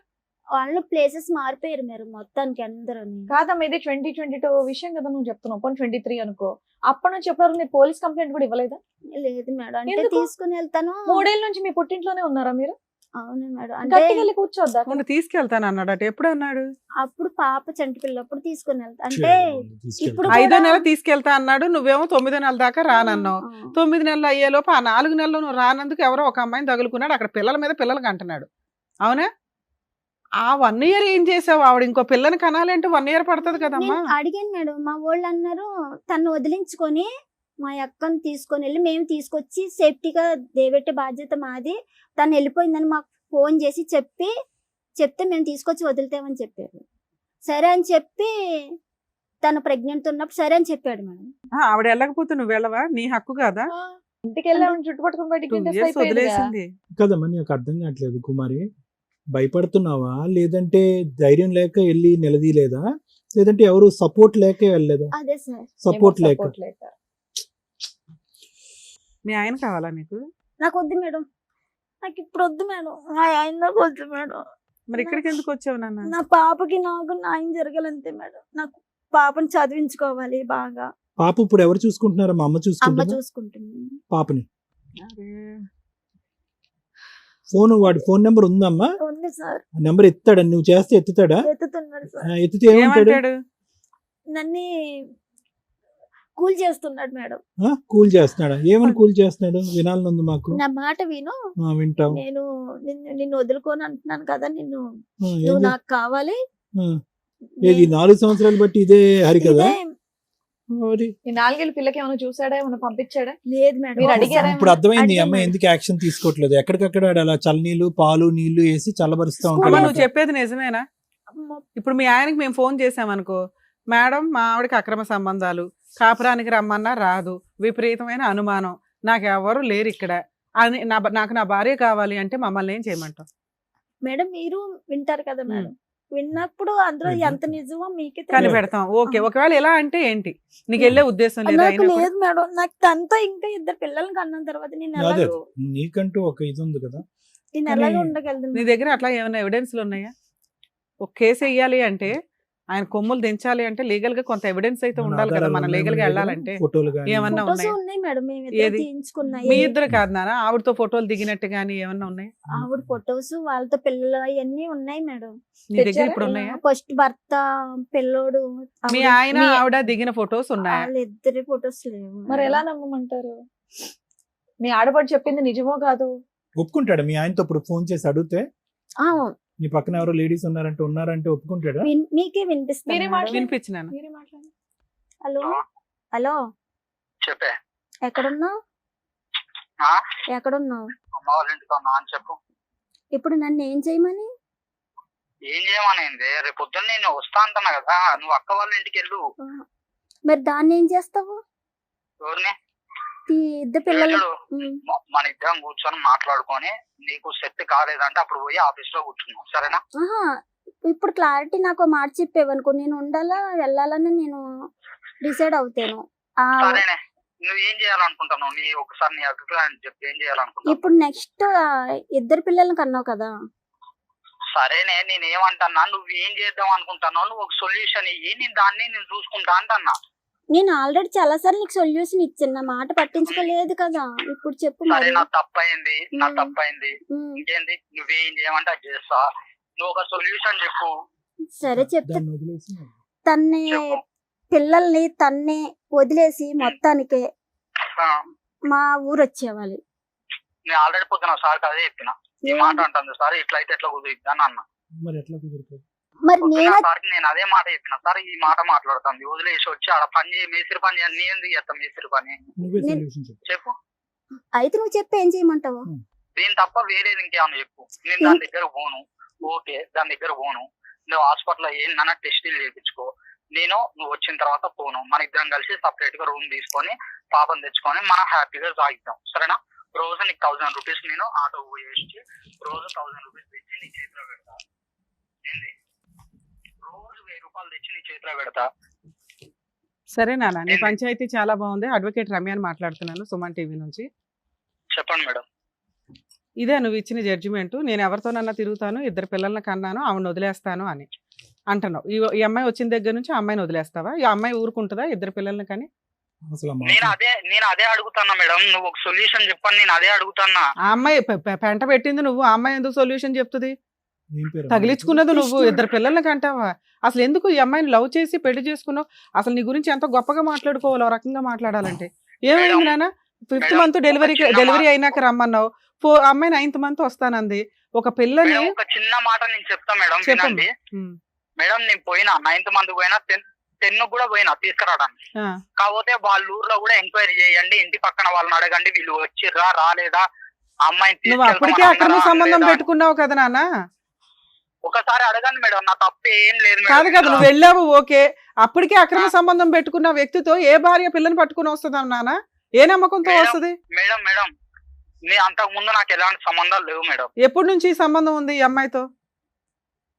వాళ్ళు ప్లేసెస్ మారిపోయారు మీరు మొత్తానికి అందరూ. కాదమ్మా, ఇది 2022 విషయం కదా నువ్వు చెప్తున్నావు. 23 అనుకో. అప్పటి నుంచి ఎప్పటివరకు మీరు పోలీస్ కంప్లైంట్ కూడా ఇవ్వలేదా? లేదు మేడం. అంటే ఎందుకు? తీసుకుని వెళ్తాను. 3 ఏళ్ళ నుంచి మీ పుట్టింట్లోనే ఉన్నారా మీరు? అవును మేడం. అంటే గట్టిగా వెళ్ళి కూర్చోద్దా? మొన్న తీసుకెళ్తాను అన్నాడు అటు. ఎప్పుడు అన్నాడు? అప్పుడు పాప చంటి పిల్లప్పుడు తీసుకుని వెళ్తా. అంటే ఇప్పుడు 5వ కూడా- నెల తీసుకెళ్తా అన్నాడు, నువ్వేమో 9వ నెల దాకా రానన్నావు. 9 నెలలు అయ్యేలోపు ఆ 4 నెలలు నువ్వు రానందుకు ఎవరో ఒక అమ్మాయిని తగులుకున్నాడు. అక్కడ పిల్లల మీద పిల్లలకి అంటున్నాడు, అవునా? ఆ 1 ఇయర్ ఏం చేసావు? ఆవిడ ఇంకో పిల్లని కనాలంటే 1 ఇయర్ పడుతుంది కదమ్మా. నేను అడిగాను మేడం. మా వాళ్ళు అన్నారు తను వదిలించుకొని మా అక్కని తీసుకొని వెళ్ళి మేము తీసుకొచ్చి సేఫ్టీగా దేవెట్టే బాధ్యత మాది. తను వెళ్ళిపోయిందని మాకు ఫోన్ చేసి చెప్తే మేము తీసుకొచ్చి వదులుతామని చెప్పారు. సరే అని చెప్పి తను ప్రెగ్నెంట్ ఉన్నప్పుడు సరే అని చెప్పాడు మేడం. ఆవిడ వెళ్ళకపోతే నువ్వు వెళ్ళవా? నీ హక్కు కాదా? ఇంటికి వెళ్ళి ఆవిడని చుట్టుపట్టుకుని బయటికి 2 గెంటేస్తే ఇయర్స్ అయిపోయేదిగా. వదిలేసింది. కదమ్మా, నాకు అర్థం కావట్లేదు కుమారి. భయపడుతున్నావా, లేదంటే ధైర్యం లేక వెళ్ళి నిలదీయలేదా, లేదంటే ఎవరు సపోర్ట్ లేక వెళ్ళలేదా? అదే సార్. సపోర్ట్ ఏమో లేక. support లేక. మీ ఆయన కావాలా నీకు? నాకు వద్దు మేడం. నాకు ఇప్పుడు వద్దు మేడం. మా ఆయన నాకు వద్దు మేడం. మరి ఇక్కడికి ఎందుకు వచ్చావు నాన్న? నా పాపకి నాకు న్యాయం జరగాలంతే మేడం. నాకు పాపని చదివించుకోవాలి బాగా. పాప ఇప్పుడు ఎవరు చూసుకుంటున్నారా? మా అమ్మ అమ్మ చూసుకుంటున్నా చూసుకుంటుంది. పాపని. అరే, వాడి ఫోన్ నెంబర్ ఉందమ్మా? ఉంది సార్. నెంబర్ ఎత్తాడా? నువ్వు చేస్తే ఎత్తుతాడా? ఎత్తుతున్నాడు సార్. ఎత్తితే ఏమంటాడు? ఏమంటాడు? నన్ను కూల్ చేస్తున్నాడు మేడం. కూల్ చేస్తున్నాడా? ఏమని కూల్ చేస్తున్నాడు? వినాలనుంది మాకు. నా మాట విను. వింటాం. నేను నిన్ను వదులుకొని అంటున్నాను కదా. ఏం నువ్వు చే- నాకు కావాలి. ఆ, ఏది 4 సంవత్సరాలు బట్టి ఇదే హరి కదా? ఇదే- మరి ఈ 4 ఏళ్ళ పిల్లకి ఏమైనా చూసాడా, ఏమైనా పంపించాడా? లేదు మేడం. మీరు అడిగారా? ఇప్పుడు అర్థమైంది ఈ అడిగాను అమ్మాయి మేడం. ఎందుకు యాక్షన్ తీసుకోవట్లేదు. ఎక్కడికక్కడ అలా చల్లనీళ్ళు పాలు నీళ్లు వేసి చల్లబరుస్తా అమ్మ, ఉంటాడు. నువ్వు చెప్పేది నిజమేనా? అమ్మ, ఇప్పుడు మీ ఆయనకి మేము ఫోన్ చేసామనుకో, మేడం మా ఆవిడకి అక్రమ సంబంధాలు, కాపురానికి రమ్మన్నా రాదు, విపరీతమైన అనుమానం, నాకు ఎవరు లేరు ఇక్కడ అని నాకు నా భార్య కావాలి అంటే మమ్మల్ని ఏం చేయమంటావు? మేడం మీరు వింటారు కదా మేడం. విన్నప్పుడు అందులో ఏంటి? ఎంత నిజమో మీకే తెలియదు. కనిపెడతాం. ఓకే, ఒకవేళ ఎలా అంటే ఏంటి? నీకు వెళ్ళే ఉద్దేశం లేదా? నాకు అయినప్పుడు? లేదు మేడం. నాకు తనతో ఇంకా 2 పిల్లల్ని కన్న తర్వాత నేను అదే ఎలాగో నీకంటూ ఒక ఇది ఉంది కదా. నేను కానీ ఎలాగో నీ ఉండగలను. దగ్గర అట్లా ఏమైనా ఎవిడెన్స్లు ఉన్నాయా? ఒక కేసు వేయాలి అంటే, ఆయన కొమ్ములు దించాలి అంటే లీగల్ గా కొంత ఎవిడెన్స్ అయితే మన ఉండాలి కదా. ఆధారాలు మనం ఉన్నాయి లీగల్ గా మన దగ్గర, వెళ్ళాలంటే ఫోటోలు కానీ. ఏమన్నా ఫొటోస్ ఉన్నాయా? ఉన్నాయి మేడం. మేము ఇద్దరు ఏది? తీయించుకున్నాయి. మీ ఇద్దరు కాదు నాన్న, ఆవిడతో ఫోటోలు దిగినట్టు గానీ ఏమన్నా ఉన్నాయి? ఆవిడ ఫొటోస్ వాళ్ళతో పిల్లలు అవన్నీ ఉన్నాయి మేడం. నీ దగ్గర తెచ్చారా? ఇప్పుడు ఉన్నాయా? ఫస్ట్ భర్త పిల్లోడు మీ ఆయన మీ- ఆవిడ దిగిన ఫొటోస్ ఉన్నాయా? వాళ్ళిద్దరి ఫొటోస్ లేవు మరి మేడం. ఎలా నమ్మమంటారు? మీ ఆడపడి చెప్పింది నిజమో కాదు? ఒప్పుకుంటాడు మీ ఆయనతో ఇప్పుడు ఫోన్ చేసి అడిగితే? ఆ, నీ పక్కన ఎవరో లేడీస్ ఉన్నారంటే ఒప్పుకుంటాడా? మీకే వినిపిస్తుంది మీరే మేడం. మాట్లాడండి. వినిపించినాను. మీరే మాట్లాడండి. హలో హలో చెప్పే. ఎక్కడున్నావు? ఆ? ఎక్కడున్నావు? అమ్మ వాళ్ళ ఇంటికి ఉన్నా అని చెప్పు. ఇప్పుడు నన్ను ఏం చేయమని? ఏం చేయమనేది? రేపు పొద్దున్న నేను వస్తా అంటున్నా కదా, నువ్వు అక్క వాళ్ళ ఇంటికి వెళ్ళు. మరి దాన్ని ఏం చేస్తావు? ఎవరిని? ఇద్దరు పిల్లలు చూడు, మన ఇద్దరం కూర్చొని మాట్లాడుకొని నీకు సెట్ కాలేదంటే అప్పుడు పోయి ఆఫీస్ లో కూర్చున్నాం, సరేనా? ఆహా, ఇప్పుడు క్లారిటీ నాకు మాట చెప్పేవనుకో, నేను ఉండాలా వెళ్ళాలని నేను డిసైడ్ అవుతాను. సరేనే, నువ్వు ఏం చేయాలనుకుంటున్నావు? ఒకసారి నీ అభిప్రాయం చెప్పి ఏం చేయాలనుకుంటున్నావు? ఇప్పుడు నెక్స్ట్ ఇద్దరు పిల్లల్ని కన్నావు కదా. సరేనే, నేను ఏమంటున్నా, నువ్వు ఏం చేద్దాం అనుకుంటున్నావు? నువ్వు ఒక సొల్యూషన్ ఇయ్యి, నేను చూసుకుంటా అంటన్నా. నేను ఆల్రెడీ చాలా సార్లు నీకు సొల్యూషన్ ఇచ్చాను, నా మాట పట్టించుకోలేదు కదా. ఇప్పుడు చెప్పు సరే, మరి. నా తప్పైంది. ఇంకేంది, నువ్వేం చేయమంటే అది చేస్తా. నువ్వు ఒక సొల్యూషన్ చెప్పు. సరే చెప్తా. దాన్ని వదిలేసి తన్నే చెప్పు. పిల్లల్ని తన్నే వదిలేసి మొత్తానికి ఆ, మా ఊరు వచ్చేవాలి. నేను ఆల్రెడీ పొద్దున సార్కి అదే చెప్పిన. ఈ మాట అంటుంది సార్, ఇట్లా అయితే ఎట్లా కుదిరిద్ది అని అన్న. మరి ఎట్లా కుదురుతుంది? మరి పొద్దున నేను సార్కి నేను అదే మాట చెప్పిన. సార్ ఈ మాట మాట్లాడుతుంది, వదిలేసి వచ్చి ఆడ పని చేయి, మేస్త్రి పని చేయాలి. నీ ఎందుకు చేస్తాం మేస్త్రి పని? నువ్వే నేను- సొల్యూషన్ చెప్పు. చెప్పు. అయితే నువ్వు చెప్పి ఏం చేయమంటావు? దీని తప్ప వేరేది ఇంకేమన్నా చెప్పు. నేను దాని దగ్గర పోను. ఓకే, దాని దగ్గర పోను. నువ్వు హాస్పిటల్లో ఏందన్నా టెస్టులు చేయించుకో. నువ్వు వచ్చిన తర్వాత పోను. మన ఇద్దరం కలిసి సపరేట్ గా రూమ్ తీసుకొని పాపం తెచ్చుకొని మనం హ్యాపీగా సాగిద్దాం, సరేనా? రోజు నీకు 1000 రూపీస్ నేను ఆటో పోయేసి రోజు 1000 రూపీస్ తెచ్చి నీ చేతిలో పెడతా. ఏంది, రోజు 1000 రూపాయలు తెచ్చి నీ చేతిలో పెడతా. సరే నాన్న, నీ ఏంది? పంచాయతీ చాలా బాగుంది. అడ్వకేట్ రమ్యాని మాట్లాడుతున్నాను, సుమన్ టీవీ నుంచి. చెప్పండి మేడం. ఇదే నువ్వు ఇచ్చిన జడ్జిమెంట్. నేను ఎవరితోనన్నా తిరుగుతాను, ఇద్దరు పిల్లల్ని కన్నాను, ఆవిడని వదిలేస్తాను అని అంటున్నావు. ఈ అమ్మాయి వచ్చిన దగ్గర నుంచి ఆ అమ్మాయిని వదిలేస్తావా? ఈ అమ్మాయి ఊరుకుంటుందా ఇద్దరు పిల్లల్ని కానీ? అసలు ఆ మాట నేను అదే అడుగుతున్నా మేడం. నువ్వు ఒక సొల్యూషన్ చెప్పని నేను అదే అడుగుతున్నా. ఆ అమ్మాయి పెంట పెట్టింది నువ్వు, ఆ అమ్మాయి ఎందుకు సొల్యూషన్ చెప్తుంది? ఏం పేరు? తగిలించుకున్నది నువ్వు, కృష్ణ. ఇద్దరు పిల్లల్ని కంటావా? అసలు ఎందుకు ఈ అమ్మాయిని లవ్ చేసి పెళ్లి చేసుకున్నావు? అసలు నీ గురించి ఎంతో గొప్పగా మాట్లాడుకోవాలి, ఆ రకంగా మాట్లాడాలంటే. ఏమైంది నాన్న? 5th మంత్ డెలివరీ అయినాక రమ్మన్నావు. అమ్మాయి 9th మంత్ వస్తానంది. ఒక పిల్లని మేడం, ఒక చిన్న మాట నేను చెప్తా మేడం, చెప్పండి. వినండి. మేడం, నేను పోయినా 9th మంత్ పోయినా 10 కూడా పోయినా తీసుకురావడానికి. కాకపోతే వాళ్ళ ఊర్లో కూడా ఎంక్వైరీ చేయండి, ఇంటి పక్కన వాళ్ళని అడగండి, వీళ్ళు వచ్చిర్రా రాలేదా, అమ్మాయిని నువ్వు అప్పటికే అక్రమ సంబంధం పెట్టుకున్నావు కదా నాన్న. ఒకసారి అడగండి మేడం, నా తప్పు ఏం లేదు కాదు మేడం. కదా, నువ్వు వెళ్ళావు ఓకే. అప్పటికే అక్రమ సంబంధం పెట్టుకున్న వ్యక్తితో ఏ భార్య పిల్లని పట్టుకుని వస్తుందా నాన్న? ఏ నమ్మకంతో మేడం, వస్తుంది? మేడం నీ అంతకు ముందు నాకు ఎలాంటి సంబంధాలు లేవు మేడం. ఎప్పటి నుంచి ఈ సంబంధం ఉంది ఈ అమ్మాయితో?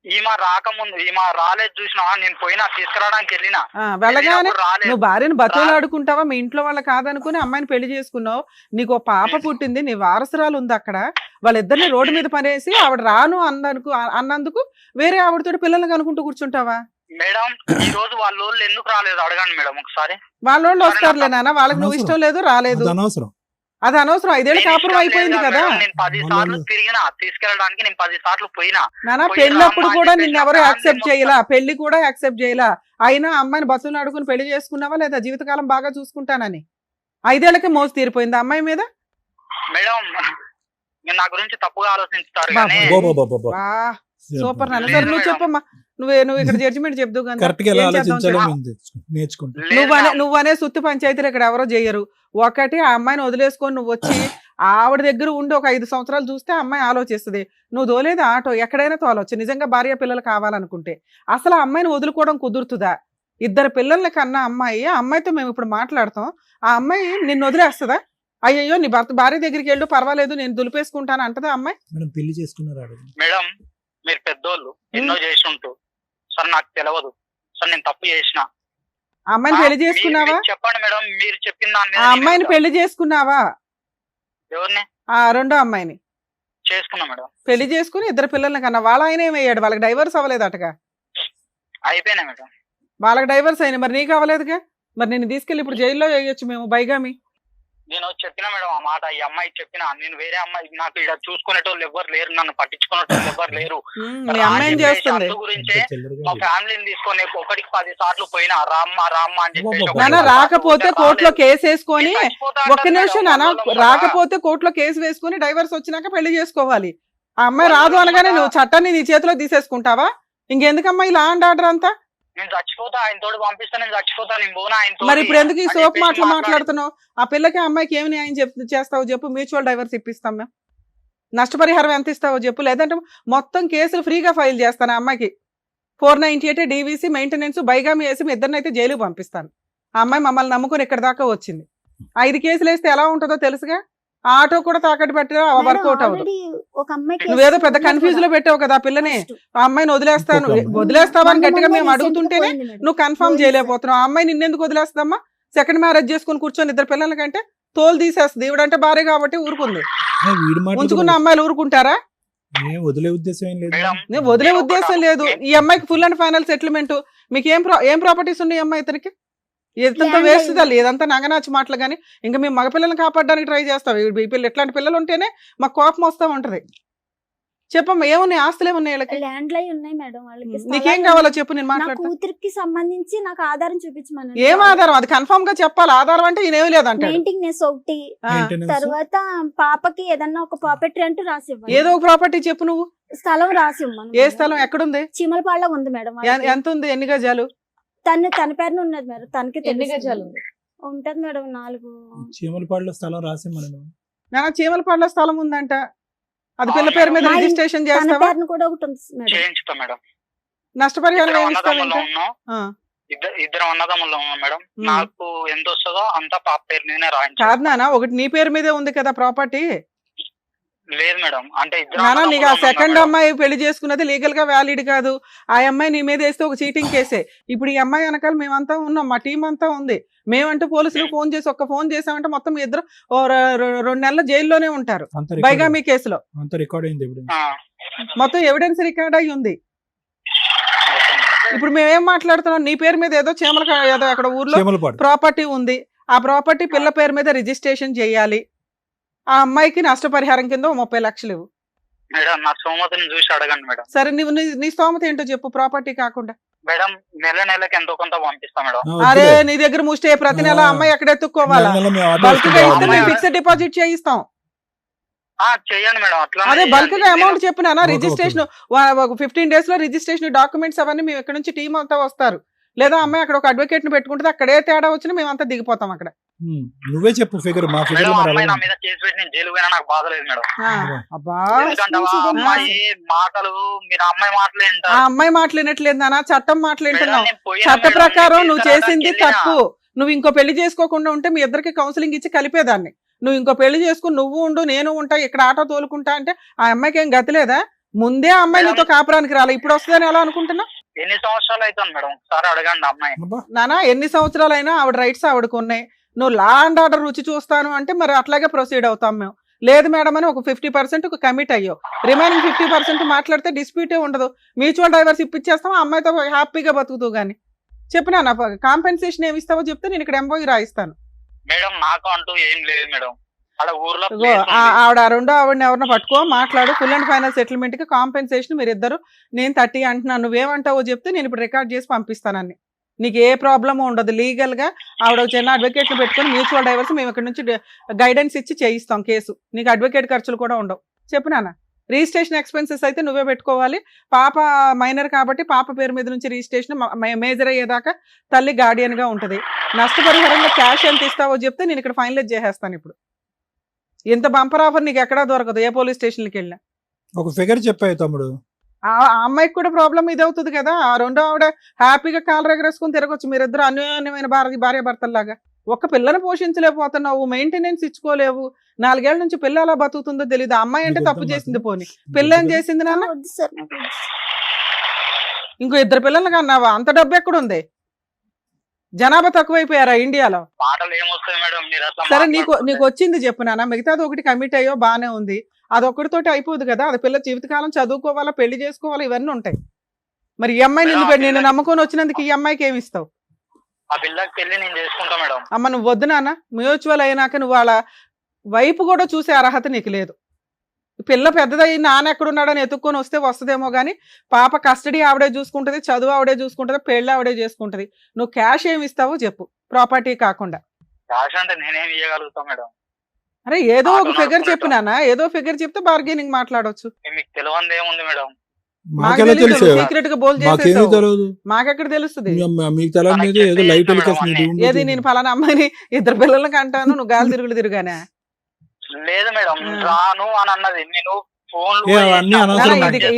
ఈమె రాకముందు, ఈమె రాలేదు చూసినా, నేను పోయినా తీసుకురావడానికి వెళ్ళినా. వెళ్ళగానే రాలేదు. నువ్వు భార్యను బతులాడుకుంటావా? మీ ఇంట్లో వాళ్ళ కాదనుకుని అమ్మాయిని పెళ్లి చేసుకున్నావు. నీకు ఓ పాప పుట్టింది, నీ వారసురాలు ఉంది అక్కడ. వాళ్ళిద్దరిని రోడ్డు మీద పడేసి ఆవిడ రాను అన్నందుకు వేరే ఆవిడతో పిల్లల్ని కనుకుంటూ కూర్చుంటావా? మేడం, ఈ రోజు వాళ్ళ ఊళ్ళు ఎందుకు రాలేదు అడగండి మేడం ఒకసారి. వాళ్ళోళ్ళు వస్తారులే నాన్న, వాళ్ళకి నువ్వు ఇష్టం లేదు రాలేదు, అది అనవసరం. అది అనవసరం. 5 ఏళ్ళు నేను కాపురం ఇష్టం అయిపోయింది లేదు కదా మేడం, నేను 10 సార్లు తిరిగినా, తీసుకెళ్ళడానికి నేను 10 సార్లు పోయినా. నాన్న. పోయి పెళ్ళప్పుడు రామ్మా కూడా అని నిన్ను ఎవరు చెప్పేసి యాక్సెప్ట్ నా చేయలా, పెళ్లి కూడా యాక్సెప్ట్ చేయలా. అయినా అమ్మాయిని బస్సులు అడుగుని పెళ్లి చేసుకున్నావా లేదా? జీవితకాలం బాగా చూసుకుంటానని 5 ఏళ్ళకే మోసు తీరిపోయింది అమ్మాయి మీద. మేడం, మీరు నా గురించి తప్పుగా ఆలోచిస్తారు బాబా. కానీ వా, సూపర్ నాన్న. సరే లేదు నువ్వు మేడం. చెప్పమ్మా, నువ్వు ఇక్కడ జడ్జిమెంట్ చెప్దు కరెక్ట్ గా ఎలా ఏం చేద్దాం ఆలోచించాలో చెప్పు. మేము నేర్చుకుంటాం. లేదు మేడం. నువ్వనే సుత్తి పంచాయతీలు ఇక్కడ ఎవరో చేయరు. ఒకటి, ఆ అమ్మాయిని వదిలేసుకొని నువ్వు వచ్చి ఆవిడ దగ్గర ఉండి ఒక 5 సంవత్సరాలు చూస్తే ఆ అమ్మాయి ఆలోచిస్తుంది. నువ్వు తోలేదు ఆటో, ఎక్కడైనా తోలొచ్చు నిజంగా భార్య పిల్లలు కావాలనుకుంటే. అసలు ఆ అమ్మాయిని వదులుకోవడం కుదురుతుందా? ఇద్దరు పిల్లల్ని కన్నా అమ్మాయి, ఆ అమ్మాయితో మేము ఇప్పుడు మాట్లాడతాం. ఆ అమ్మాయి నిన్ను వదిలేస్తుందా? అయ్యయ్యో నీ భార్య దగ్గరికి వెళ్ళు, పర్వాలేదు నేను దులిపేసుకుంటాను అంటదా అమ్మాయి? మేడం పెళ్లి చేసుకున్నారు. మేడం, మీరు పెద్దోళ్ళు ఎన్నో చేసి ఉంటూ సార్ నాకు తెలియదు సార్, నేను తప్పు చేసిన. ఆ అమ్మాయిని పెళ్లి చేసుకున్నావా? మీరు చెప్పండి మేడం, మీరు చెప్పిన దాని మీద ఆ నేను అమ్మాయిని వెళ్తా. పెళ్లి చేసుకున్నావా? ఎవరిని ఆ రెండో అమ్మాయిని చేసుకున్నా మేడం? పెళ్లి చేసుకుని ఇద్దరు పిల్లల్ని కన్నా. వాళ్ళ ఆయన ఏమయ్యాడు? వాళ్ళకి డైవర్స్ అవ్వలేదటగా. అయిపోయినా మేడం. వాళ్ళకి డైవర్స్ అయినా, మరి నీకు అవ్వలేదుగా. మరి నేను తీసుకెళ్ళి ఇప్పుడు జైల్లో వేయొచ్చు మేము, బైగామి. నేను చెప్పిన మేడం ఆ మాట, ఈ అమ్మాయి చెప్పిన, నేను వేరే అమ్మాయి, నాకు ఇక్కడ చూసుకునేటోళ్ళు ఎవరు లేరు, నన్ను పట్టించుకునేటోళ్ళు ఎవరు లేరు. మీ అమ్మాయి ఏం చేస్తుంది? అందు గురించే మా ఫ్యామిలీని తీసుకొని 1కి 10 సార్లు పోయినా, రామ్మా అని చెప్పేసి. నాన్న రాకపోతే కోర్టులో కేసు వేసుకొని, ఒక్క నిమిషం నాన్న, రాకపోతే కోర్టులో కేసు వేసుకొని డైవర్స్ వచ్చినాక పెళ్లి చేసుకోవాలి. ఆ అమ్మాయి రాదు అనగానే నువ్వు చట్టాన్ని నీ చేతిలో తీసేసుకుంటావా? ఇంకెందుకమ్మా ఈ లా అండ్ ఆర్డర్ అంతా? నేను చచ్చిపోతా, ఆయన తోడు పంపిస్తా, నేను చచ్చిపోతా, నేను పోనా ఆయన. మరి ఇప్పుడు ఎందుకు ఈ సోప్ మాటలు మాట్లాడుతున్నావు? ఆ పిల్లకి ఆ అమ్మాయికి ఏమి న్యాయం చేస్తావు చెప్పు? మ్యూచువల్ డైవర్స్ ఇప్పిస్తాం మేము. నష్టపరిహారం ఎంత ఇస్తావో చెప్పు, లేదంటే మొత్తం కేసులు ఫ్రీగా ఫైల్ చేస్తాను. ఆ అమ్మాయికి 498 DVC మెయింటెనెన్స్ బైగామి వేసి మీ ఇద్దరినైతే జైలుకి పంపిస్తాను. ఆ అమ్మాయి మమ్మల్ని నమ్ముకొని ఇక్కడ దాకా వచ్చింది. 5 కేసులు వేస్తే ఎలా ఉంటుందో తెలుసుగా. ఆ ఆటో కూడా తాకట్టు పెట్టడం వర్కౌట్ అవ్వదు. ఆల్రెడీ ఒక అమ్మాయికి నువ్వేదో పెద్ద కన్ఫ్యూజ్ లో పెట్టావు కదా ఆ పిల్లని. ఆ అమ్మాయిని వదిలేస్తాను ఇంకొక అమ్మాయి. వదిలేస్తావా అని గట్టిగా మేము మొన్న అడుగుతుంటేనే recent గా పోయింది నువ్వు కన్ఫర్మ్ పోయింది చేయలేకపోతున్నావు. ఆ అమ్మాయి నిన్నెందుకు వదిలేస్తామా? సెకండ్ మ్యారేజ్ చేసుకుని కూర్చొని 2 పిల్లల కంటే తోలు తీసేస్తుంది. ఈవిడంటే భార్య కాబట్టి ఊరుకుంది. వీడి మాట ఉంచుకున్న అమ్మాయిలు ఊరుకుంటారా? ఏం వదిలే ఉద్దేశం ఏం లేదు. మేడం నేను వదిలే ఉద్దేశం లేదు. ఈ అమ్మాయికి ఫుల్ అండ్ ఫైనల్ సెటిల్మెంట్. మీకు ఏం ప్రాపర్టీస్ ఉన్నాయి ఈ అమ్మాయి ఇతనికి? ఇదంతా Land వేస్ట్ అయింది. తల్లి, ఇదంతా నగనాచి మాటలు. కానీ ఇంకా మేము మగ పిల్లల్ని కాపాడడానికి ట్రై చేస్తాం. ఈ పిల్లలు ఎట్లాంటి పిల్లలు ఉంటేనే మాకు కోపం వస్తూ ఉంటది. చెప్పమ్మా, ఏమున్నాయి ఆస్తులు ఏమున్నాయి వీళ్ళకి? ల్యాండ్ లై ఉన్నాయి మేడం వాళ్ళకి. నీకేం స్థలాలు కావాలో చెప్పు, నేను నా మాట్లాడతా. కూతురికి సంబంధించి నాకు ఆధారం చూపించమని. ఏం ఆధారం? అది కన్ఫర్మ్ గా చెప్పాలి. ఆధారం అంటే ఈయనేమి లేదంటాడు. మెయింటెనెన్స్ ఒకటి, Maintenance. తర్వాత పాపకి ఏదన్నా ఒక ప్రాపర్టీ అంటూ రాసి ఇవ్వాలి. ఏదో ఒక ప్రాపర్టీ చెప్పు నువ్వు. స్థలం రాసి ఇవ్వమను. ఏ స్థలం ఎక్కడుంది? చీమలపాడులో ఉంది మేడం వాళ్ళకి. ఎంత ఉంది? ఎన్ని గజాలు? తన పేరున ఉన్నది మేడం. తనకి ఎన్ని తెలుసు. గజాలు ఉంది? ఉంటది మేడం 4. చీమలపాడులో స్థలం రాసి మనం నా చీమలపాడులో స్థలం ఉందంట. అది పిల్ల పేరు మీద అవును. రిజిస్ట్రేషన్ తన చేస్తావా? పేరున కూడా ఒకటి ఉంది మేడం. చేయించుతాం మేడం. నష్టపరిహారం ఇద్దరం ఏమి ఇస్తావు అన్నదమ్ములు ఇంకా? ఉన్నాం. ఆ. ఇద్దరం అన్నదమ్ములు ఉన్నాం మేడం. ఉమ్. నాకు ఎంత వస్తుందో అంతా పాప పేరు మీదనే రాయించాలి. కాదు నాన్న, ఒకటి నీ పేరు మీదే ఉంది కదా ప్రాపర్టీ. లేదు మేడం, అంటే ఇద్దరం నానా, నీకు ఆ అన్నదమ్ములు ఉన్నాం సెకండ్ మేడం. అమ్మాయి పెళ్లి చేసుకున్నది లీగల్ గా వ్యాలిడ్ కాదు. ఆ అమ్మాయి నీ మీద వేస్తే ఒక చీటింగ్ కేసే. ఇప్పుడు ఈ అమ్మాయి వెనకాల మేమంతా ఉన్నాం, మా టీం అంతా ఉంది. మేమంటూ పోలీసులు ఫోన్ చేసి ఒక్క ఫోన్ చేసామంటే మొత్తం మీ ఇద్దరు 2 నెలల జైల్లోనే ఉంటారు బైగామీ కేసులో. అంత రికార్డ్ అయింది ఇప్పుడు. ఆ, మొత్తం ఎవిడెన్స్ రికార్డ్ అయి ఉంది. ఇప్పుడు మేమేం మాట్లాడుతున్నాం? నీ పేరు మీద ఏదో చీమల ఏదో అక్కడ ఊర్లో చీమలపాడు ప్రాపర్టీ ఉంది. ఆ ప్రాపర్టీ పిల్ల పేరు మీద రిజిస్ట్రేషన్ చేయాలి. ఆ అమ్మాయికి నష్టపరిహారం కింద 30 లక్షలు ఇవ్వు. మేడం నా సోమతిని చూసి అడగండి మేడం. సరే, నువ్వు నీ స్తోమత ఏంటో చెప్పు. ప్రాపర్టీ కాకుండా మేడం నెలకి ఎంతో కొంత పంపిస్తా మేడం. అరే, నీ దగ్గర ముష్టే ప్రతి నెల అమ్మాయి ఎక్కడ ఎత్తుక్కోవాలా? బల్క్ గా ఇస్తే మేము ఫిక్స్డ్ డిపాజిట్ చేయిస్తాం. చెయ్యండి మేడం. అట్లా అదే బల్క్ గా అమౌంట్ చెప్పినా ఓకే, రిజిస్ట్రేషన్ 15 days లో రిజిస్ట్రేషన్ డాక్యుమెంట్స్ అవన్నీ మేము ఇక్కడ నుంచి టీం అంతా వస్తారు. లేదా అమ్మాయి అక్కడ ఒక అడ్వకేట్ ని పెట్టుకుంటే అక్కడే తేడా వచ్చినా మేమంతా దిగిపోతాం అక్కడ. నువ్వే చెప్పు ఫిగర్. మా ఫిగర్ మేడం అమ్మాయి నా మీద కేసు పెట్టి నేను జైలు పోయినా నాకు బాధ లేదు మేడం. అబ్బా, ఎందుకంటే ఆ అమ్మాయి మాటలు మీరు అమ్మాయి మాటలు ఆ వింటారు. అమ్మాయి మాట్లాడినట్లేదు నాన్న, చట్టం మాట్లాడుతున్నావు. మేడం, నేను పోయినా చట్ట మేడం, ప్రకారం నేను నువ్వు తీసుకురావడానికి చేసింది వెళ్ళినా. తప్పు. నువ్వు ఇంకో పెళ్లి చేసుకోకుండా ఉంటే మీ ఇద్దరికి కౌన్సిలింగ్ ఇచ్చి కలిపేదాన్ని. నువ్వు ఇంకో పెళ్లి చేసుకుని నువ్వు ఉండు నేను ఉంటా ఇక్కడ ఆటో తోలుకుంటా అంటే ఆ అమ్మాయికి ఏం గతి లేదా? ముందే ఆ అమ్మాయి నీతో కాపురానికి రాలి, ఇప్పుడు వస్తుందని ఎలా అనుకుంటున్నా? ఎన్ని సంవత్సరాలు అవుతుంది మేడం? ఒకసారి అడగండి అమ్మాయి. నానా, ఎన్ని సంవత్సరాలైనా ఆవిడ రైట్స్ ఆవిడకు ఉన్నాయి. నువ్వు లా అండ్ ఆర్డర్ రుచి చూస్తాను అంటే మరి అట్లాగే ప్రొసీడ్ అవుతాం మేము. లేదు మేడం అని ఒక 50% కమిట్ అయ్యో, రిమైనింగ్ 50% మాట్లాడితే డిస్ప్యూటే ఉండదు. మ్యూచువల్ డైవర్స్ ఇప్పించేస్తాం, ఆ అమ్మాయితో హ్యాపీగా బతుకుతూ గానీ. చెప్పినా నా కాంపెన్సేషన్ ఏమి ఇస్తావో చెప్తే నేను ఇక్కడ ఎంబోయి రాయిస్తాను. మేడం నాకు అంటూ ఏం లేదు మేడం. అక్కడ ఊర్లో ఇగో, place ఉంది. ఆవిడ ఆవిడని ఎవరినో పట్టుకో, మాట్లాడు. ఫుల్ అండ్ ఫైనల్ సెటిల్మెంట్ కి కాంపెన్సేషన్ మీరు ఇద్దరు. నేను 30 అంటున్నాను, నువ్వేమంటావో చెప్తే నేను ఇప్పుడు రికార్డ్ చేసి పంపిస్తానని. నీకు ఏ ప్రాబ్లమ్ ఉండదు. లీగల్ గా ఆవిడ చిన్న అడ్వకేట్ ని పెట్టుకుని మ్యూచువల్ డైవర్స్ మేము ఇక్కడ నుంచి గైడెన్స్ ఇచ్చి చేయిస్తాం కేసు. నీకు అడ్వకేట్ ఖర్చులు కూడా ఉండవు. చెప్పినానా? రిజిస్ట్రేషన్ ఎక్స్పెన్సెస్ అయితే నువ్వే పెట్టుకోవాలి. పాప మైనర్ కాబట్టి పాప పేరు మీద నుంచి రిజిస్ట్రేషన్ మేజర్ అయ్యేదాకా తల్లి గార్డియన్ గా ఉంటది. నష్టపరిహారంగా క్యాష్ ఎంత ఇస్తావో చెప్తే నేను ఇక్కడ ఫైనలైజ్ చేసేస్తాను. ఇప్పుడు ఇంత బంపర్ ఆఫర్ నీకు ఎక్కడా దొరకదు ఏ పోలీస్ స్టేషన్కి వెళ్ళినా. ఒక ఫిగర్ చెప్పాయి తమ్ముడు. ఆ అమ్మాయికి కూడా ప్రాబ్లం ఇది అవుతుంది కదా. ఆ రెండో ఆవిడ హ్యాపీగా కాలు ఎగరేసుకుని తిరగొచ్చు. మీరిద్దరు అన్యోన్యమైన భార్య భర్తల్లాగా. ఒక్క పిల్లని పోషించలేకపోతున్నావు, మెయింటెనెన్స్ ఇచ్చుకోలేవు. 4 ఏళ్ల నుంచి పిల్ల ఎలా బతుకుతుందో తెలియదు. ఆ అమ్మాయి అంటే తప్పు చేసింది. పోని పిల్ల ఏం చేసింది నాన్న? వద్దు సార్ నాకు వద్దు. ఇంకో 2 పిల్లలు కన్నావా? అంత డబ్బు ఎక్కడుంది? జనాభా తక్కువైపోయారా ఇండియాలో? మాటలు ఏమొస్తాయి మేడం మీరు అట్లా సరే, నీకు మాట్లాడుతుంటే? వచ్చింది చెప్పు నాన్న. మిగతాది ఒకటి కమిట్ అయ్యో బానే ఉంది. అదొక్కడితోటి అయిపోదు కదా. అది పిల్ల జీవితకాలం చదువుకోవాలా, పెళ్లి చేసుకోవాలా, ఇవన్నీ ఉంటాయి. మరి ఈ అమ్మాయి నిన్ను నమ్ముకొని వచ్చినందుకు ఈ అమ్మాయికి ఏమి ఇస్తావు? ఆ పిల్లకి పెళ్లి నేను చేసుకుంటా మేడం. అమ్మ నువ్వు వద్దు నాన్న. మ్యూచువల్ అయినాక నువ్వు వాళ్ళ వైపు కూడా చూసే అర్హత నీకు లేదు. పిల్ల పెద్దదయ్యి నాన్న ఎక్కడున్నాడని ఎత్తుక్కొని వస్తే వస్తుందేమో కానీ పాప కస్టడీ ఆవిడే చూసుకుంటది, చదువు ఆవిడే చూసుకుంటది, పెళ్లి ఆవిడే చేసుకుంటది. నువ్వు క్యాష్ ఏమి ఇస్తావో చెప్పు, ప్రాపర్టీ కాకుండా. క్యాష్ అంటే నేనేం ఇవ్వగలుగుతా మేడం? అరే ఏదో ఒక ఫిగర్ చెప్పు నాన్న. ఏదో ఫిగర్ చెప్తే బార్గెనింగ్ మాట్లాడొచ్చు. మీకు తెలియంది ఏముంది మేడం? మాకెలా తెలుసు? సీక్రెట్ గా బోల్ మాకేమీ చేసేసావు. తెలియదు. మాకెక్కడ తెలుస్తుంది? మీకు తెలియదు. ఏదో లైట్ ఏది నేను ఫలానా అమ్మాయిని 2 పిల్లలకి అంటాను, నువ్వు గాలి తిరుగుగానే. లేదు మేడం, రాను అని అన్నది. నేను ఫోన్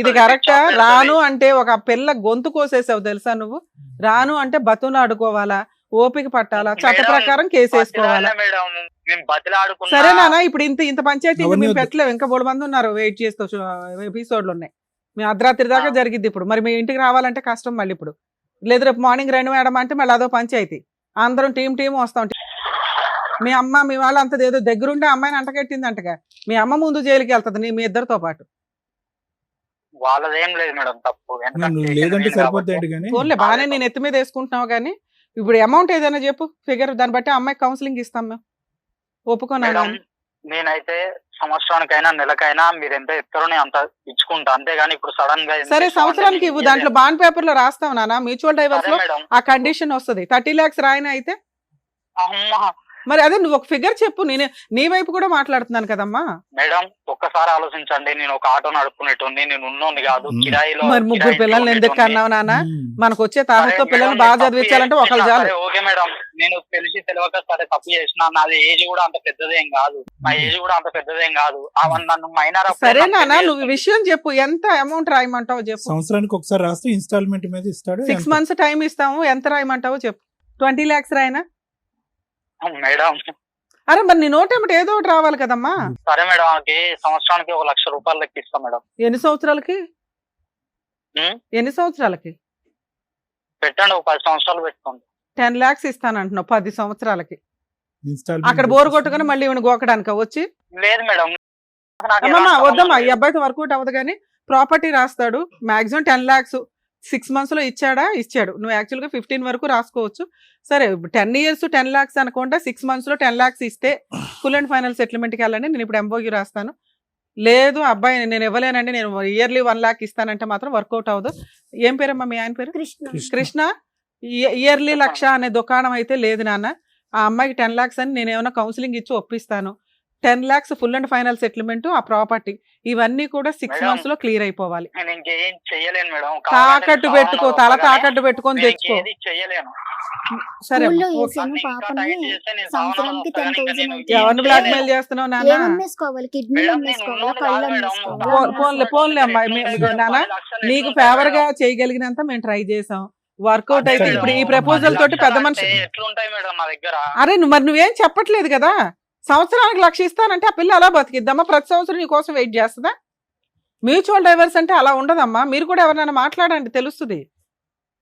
ఇది కరెక్టా? రాను అంటే ఒక పిల్ల గొంతు కోసేసావు తెలుసా నువ్వు. రాను అంటే బతును ఆడుకోవాలా, ఓపిక పట్టాలా, చట్ట మేడం, ప్రకారం కేసు వేసుకోవాలా. బతిలాడినా మేడం, మేము బతిలాడుకున్నా. సరే నాన్న, ఇప్పుడు ఇంత పంచాయతీ ఇంకా అవన్నీ మేము వద్దు. పెట్టలేవు, ఇంకా 3 మంది ఉన్నారు వెయిట్ చేస్తూ, ఎపిసోడ్లు ఉన్నాయి. మీ అర్ధరాత్రి దాకా జరిగిద్ది ఇప్పుడు. మరి మీ ఇంటికి రావాలంటే కష్టం మళ్ళీ ఇప్పుడు. లేదు రేపు మార్నింగ్ రండి మేడం అంటే మళ్ళీ అదో పంచాయతీ. అందరం టీం వస్తాం. మీ అమ్మ మీ వాళ్ళు అంత ఏదో దగ్గరుండే అమ్మాయిని అంటకెట్టింది అంటగా, మీ అమ్మ ముందు జైలుకి వెళ్తుంది మీ ఇద్దరితో పాటు. వాళ్ళదేం లేదు మేడం తప్పు. నువ్వు లేదంటే సరిపోతాయి కానీ ఫోన్లే బాగానే నేను ఎత్తి మీద వేసుకుంటున్నావు కానీ ఇప్పుడు అమౌంట్ ఏదైనా చెప్పు ఫిగర్, దాన్ని బట్టి అమ్మాయికి కౌన్సిలింగ్ ఇస్తాం మేము. ఒప్పుకోనా? మేడం, నేనైతే సంవత్సరానికైనా నెలకైనా మీరు ఎంత ఇస్తారో నేను అంత ఇచ్చుకుంటా, అంతేగాని ఇప్పుడు సడన్ గా సరే సంవత్సరానికి ఇవ్వు, దాంట్లో బాండ్ పేపర్ లో రాస్తావు నాన్న. మ్యూచువల్ డైవర్స్ లో మేడం. ఆ కండిషన్ వస్తుంది. 30 lakhs రాయన అయితే అమ్మా మరి అదే నువ్వు ఒక ఫిగర్ చెప్పు. నేను నీ వైపు కూడా మాట్లాడుతున్నాను కదమ్మా. మేడం, ఒక్కసారి ఆలోచించండి. నేను ఒక ఆటో నడుపుకునేటోని, నేను ఉన్నోని కాదు, కిరాయిలో. మరి 3 పిల్లల్ని ఎందుకు కన్నావు నాన్న? మనకు వచ్చే తాహతో సరే పిల్లలు మేడం, బాగా నేను తప్పు చదివించాలంటే ఒకళ్ళు చేసినా చాలు. సరే, ఓకే మేడం, నేను తెలిసి తెలియక సరే తప్పు చేసిన. నాది ఏజ్ కూడా అంత పెద్దదేం కాదు, నా ఏజ్ కూడా అంత పెద్దదేం కాదు. అవన్నీ నన్ను మైనర్. సరే నాన్న, నువ్వు విషయం చెప్పు. ఎంత అమౌంట్ రాయమంటావు చెప్పు. సంవత్సరానికి ఒకసారి రాస్తే ఇన్స్టాల్మెంట్ మీద ఇస్తాడు. 6 months టైం ఇస్తాము. ఎంత రాయమంటావు చెప్పు. 20 lakhs రాయనా? మేడం అరే మరి నీ నోటేమిటి ఏదో ఒకటి రావాలి కదమ్మా. సరే మేడం, ఆమెకి సంవత్సరానికి 1 లక్ష రూపాయలు లెక్క ఇస్తాం మేడం. ఎన్ని సంవత్సరాలకి? ఉం? ఎన్ని సంవత్సరాలకి? పెట్టండి, ఒక 10 సంవత్సరాలు పెట్టుకోండి. 10 lakhs ఇస్తానంటున్నావు 10 సంవత్సరాలకి. ఇన్స్టాల్మెంట్ అక్కడ బోర్ కొట్టుకుని మళ్ళీ ఈవిని గోకడానిక వచ్చి? లేదు మేడం, నాకు అమ్మమ్మ ఎలాంటి వద్దమ్మా, సంబంధం ఈ లేదు. అబ్బాయితో వర్కౌట్ అవ్వదు. కానీ ప్రాపర్టీ రాస్తాడు మాక్సిమం 10 lakhs 6 months లో ఇచ్చాడు. నువ్వు యాక్చువల్గా 15 వరకు రాసుకోవచ్చు. సరే 10 years 10 lakhs అనుకుంటా. 6 months లో 10 lakhs ఇస్తే ఫుల్ అండ్ ఫైనల్ సెటిల్మెంట్కి వెళ్ళండి. నేను ఇప్పుడు ఎంఓయూ రాస్తాను. లేదు అబ్బాయి నేను ఇవ్వలేనండి, నేను ఇయర్లీ 1 lakh ఇస్తానంటే మాత్రం వర్కౌట్ అవ్వదు. ఏం పేరమ్మా మీ ఆయన పేరు? కృష్ణ. ఇయర్లీ 1 లక్ష అనే దుకాణం అయితే లేదు నాన్న. ఆ అమ్మాయికి 10 lakhs అని నేను ఏమైనా కౌన్సిలింగ్ ఇచ్చి ఒప్పిస్తాను. 10 lakhs full and final settlement, ఆ ప్రాపర్టీ, ఇవన్నీ కూడా 6 మేడం, months లో క్లియర్ అయిపోవాలి. నేను ఇంకేం చెయ్యలేను మేడం. తాకట్టు పెట్టుకో, తల తాకట్టు పెట్టుకొని నేను తెచ్చుకో. ఇంకేది చెయ్యలేను. సరే స్కూల్లో ఓకే. వేసాను ఇంకా పాపని. టైట్ చేస్తే నేను సంవత్సరానికి సావనని 10,000 నేను అవుతుంది. ఎవరిని బ్లాక్ మెయిల్ చేస్తున్నావు నాన్న? ఏమమ్మేసుకోవాలి? కిడ్నీ మేడం, నేను అమ్మేసుకోవాలా? ఉన్నోని కళ్ళు కాదు మేడం. అమ్మేసుకోవాలా? పోన్లే అమ్మాయి, నాన్న నీకు ఫేవర్ గా చేయగలిగినంత మేము ట్రై చేసాం. వర్కౌట్ అయితే ఇప్పుడు ఈ ప్రపోజల్ తోటి పెద్ద మనిషి. ఎట్లుంటాయి మేడం నా దగ్గర? అరే నువ్వేం చెప్పట్లేదు కదా. సంవత్సరానికి 1 లక్ష ఇస్తానంటే ఆ పిల్ల అలా బతికిద్దామా? ప్రతి సంవత్సరం నీ కోసం వెయిట్ చేస్తుందా? మ్యూచువల్ డైవర్స్ అంటే అలా ఉండదమ్మా. మీరు కూడా ఎవరైనా మాట్లాడండి, తెలుస్తుంది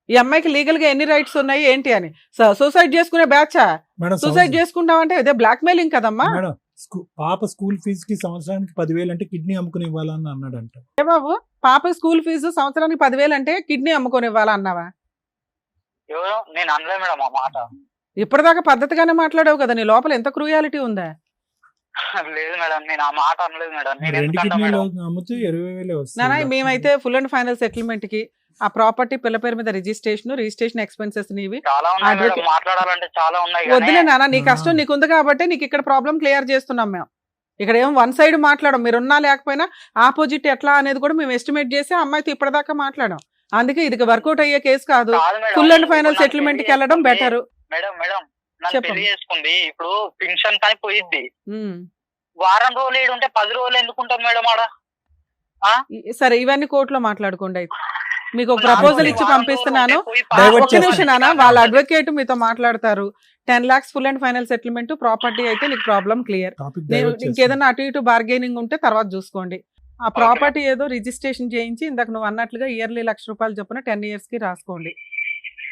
ఈ అమ్మాయికి లీగల్ గా ఎన్ని రైట్స్ ఉన్నాయి ఏంటి అని. సూసైడ్ చేసుకునే బ్యాచా? మేడం సూసైడ్ చేసుకుంటామంటే ఇదే బ్లాక్ మెయిలింగ్ కదమ్మా. మేడం పాప స్కూల్ ఫీజు కి సంవత్సరానికి 10,000 అంటే కిడ్నీ అమ్ముకుని ఇవ్వాలని అన్నాడంట. ఏ బాబు, పాప స్కూల్ ఫీజు సంవత్సరానికి 10,000 అంటే కిడ్నీ అమ్ముకొని ఇవ్వాలా అన్నావా? ఎవరో నేను అనలే మేడం ఆ మాట. ఇప్పటిదాకా పద్ధతిగానే మాట్లాడావు కదా. నీ లోపల ఎంత క్రూయాలిటీ ఉందా? లేదు మేడం, నేను ఆ మాట అనలేదు మేడం. నేను 2 ఎందుకంటా కిడ్నీలు మేడం? అమ్ముతూ 20,000 వస్తుంది. నానా మేమైతే ఫుల్ అండ్ ఫైనల్ సెటిల్మెంట్ కి ఆ ప్రాపర్టీ పిల్ల పేరు మీద రిజిస్ట్రేషన్ ఎక్స్పెన్సెస్ నీవి. చాలా ఉన్నాయి మేడం, advocate- మాట్లాడాలంటే చాలా ఉన్నాయి. వద్దులే నాన్న, నీ ఆ. కష్టం నీకుంది కాబట్టి నీకు ఇక్కడ ప్రాబ్లం క్లియర్ చేస్తున్నాం మేము. ఇక్కడ ఏం 1 side మాట్లాడం. మీరున్నా లేకపోయినా ఆపోజిట్ ఎట్లా అనేది కూడా మేము ఎస్టిమేట్ చేసి అమ్మాయితో ఇప్పటిదాకా మాట్లాడాం. అందుకే ఇది వర్కౌట్ అయ్యే కేసు కాదు. ఫుల్ అండ్ ఫైనల్ సెటిల్మెంట్ కి వెళ్ళడం బెటర్. మేడం నన్ను చెప్పండి. పెళ్లి చేసుకుంది, ఇప్పుడు పెన్షన్ కానీ పోయిద్ది. వారం రోజులు ఏడుంటే 10 రోజులు ఎందుకుంటాం మేడం ఆడ? సరే ఇవన్నీ కోర్టులో మాట్లాడుకోండి. అయితే మీకు ఒక నాకు ప్రపోజల్ ఇచ్చి వారం పంపిస్తున్నాను. రోజులు ఉంటే పోయి Divert ఒక్క నిమిషం నాన్న, చేస్తాను. వాళ్ళ అడ్వకేట్ మీతో మాట్లాడతారు. 10 lakhs full and final settlement, property అయితే నీకు ప్రాబ్లం క్లియర్. టాపిక్ నేను డైవర్ట్ చేస్తాను. ఇంకేదైనా అటు ఇటు బార్గెనింగ్ ఉంటే తర్వాత చూసుకోండి. ఆ ప్రాపర్టీ ఏదో రిజిస్ట్రేషన్ చేయించి ఇందాక నువ్వు అన్నట్లుగా ఇయర్లీ 1 లక్ష రూపాయలు చొప్పున 10 years కి రాసుకోండి.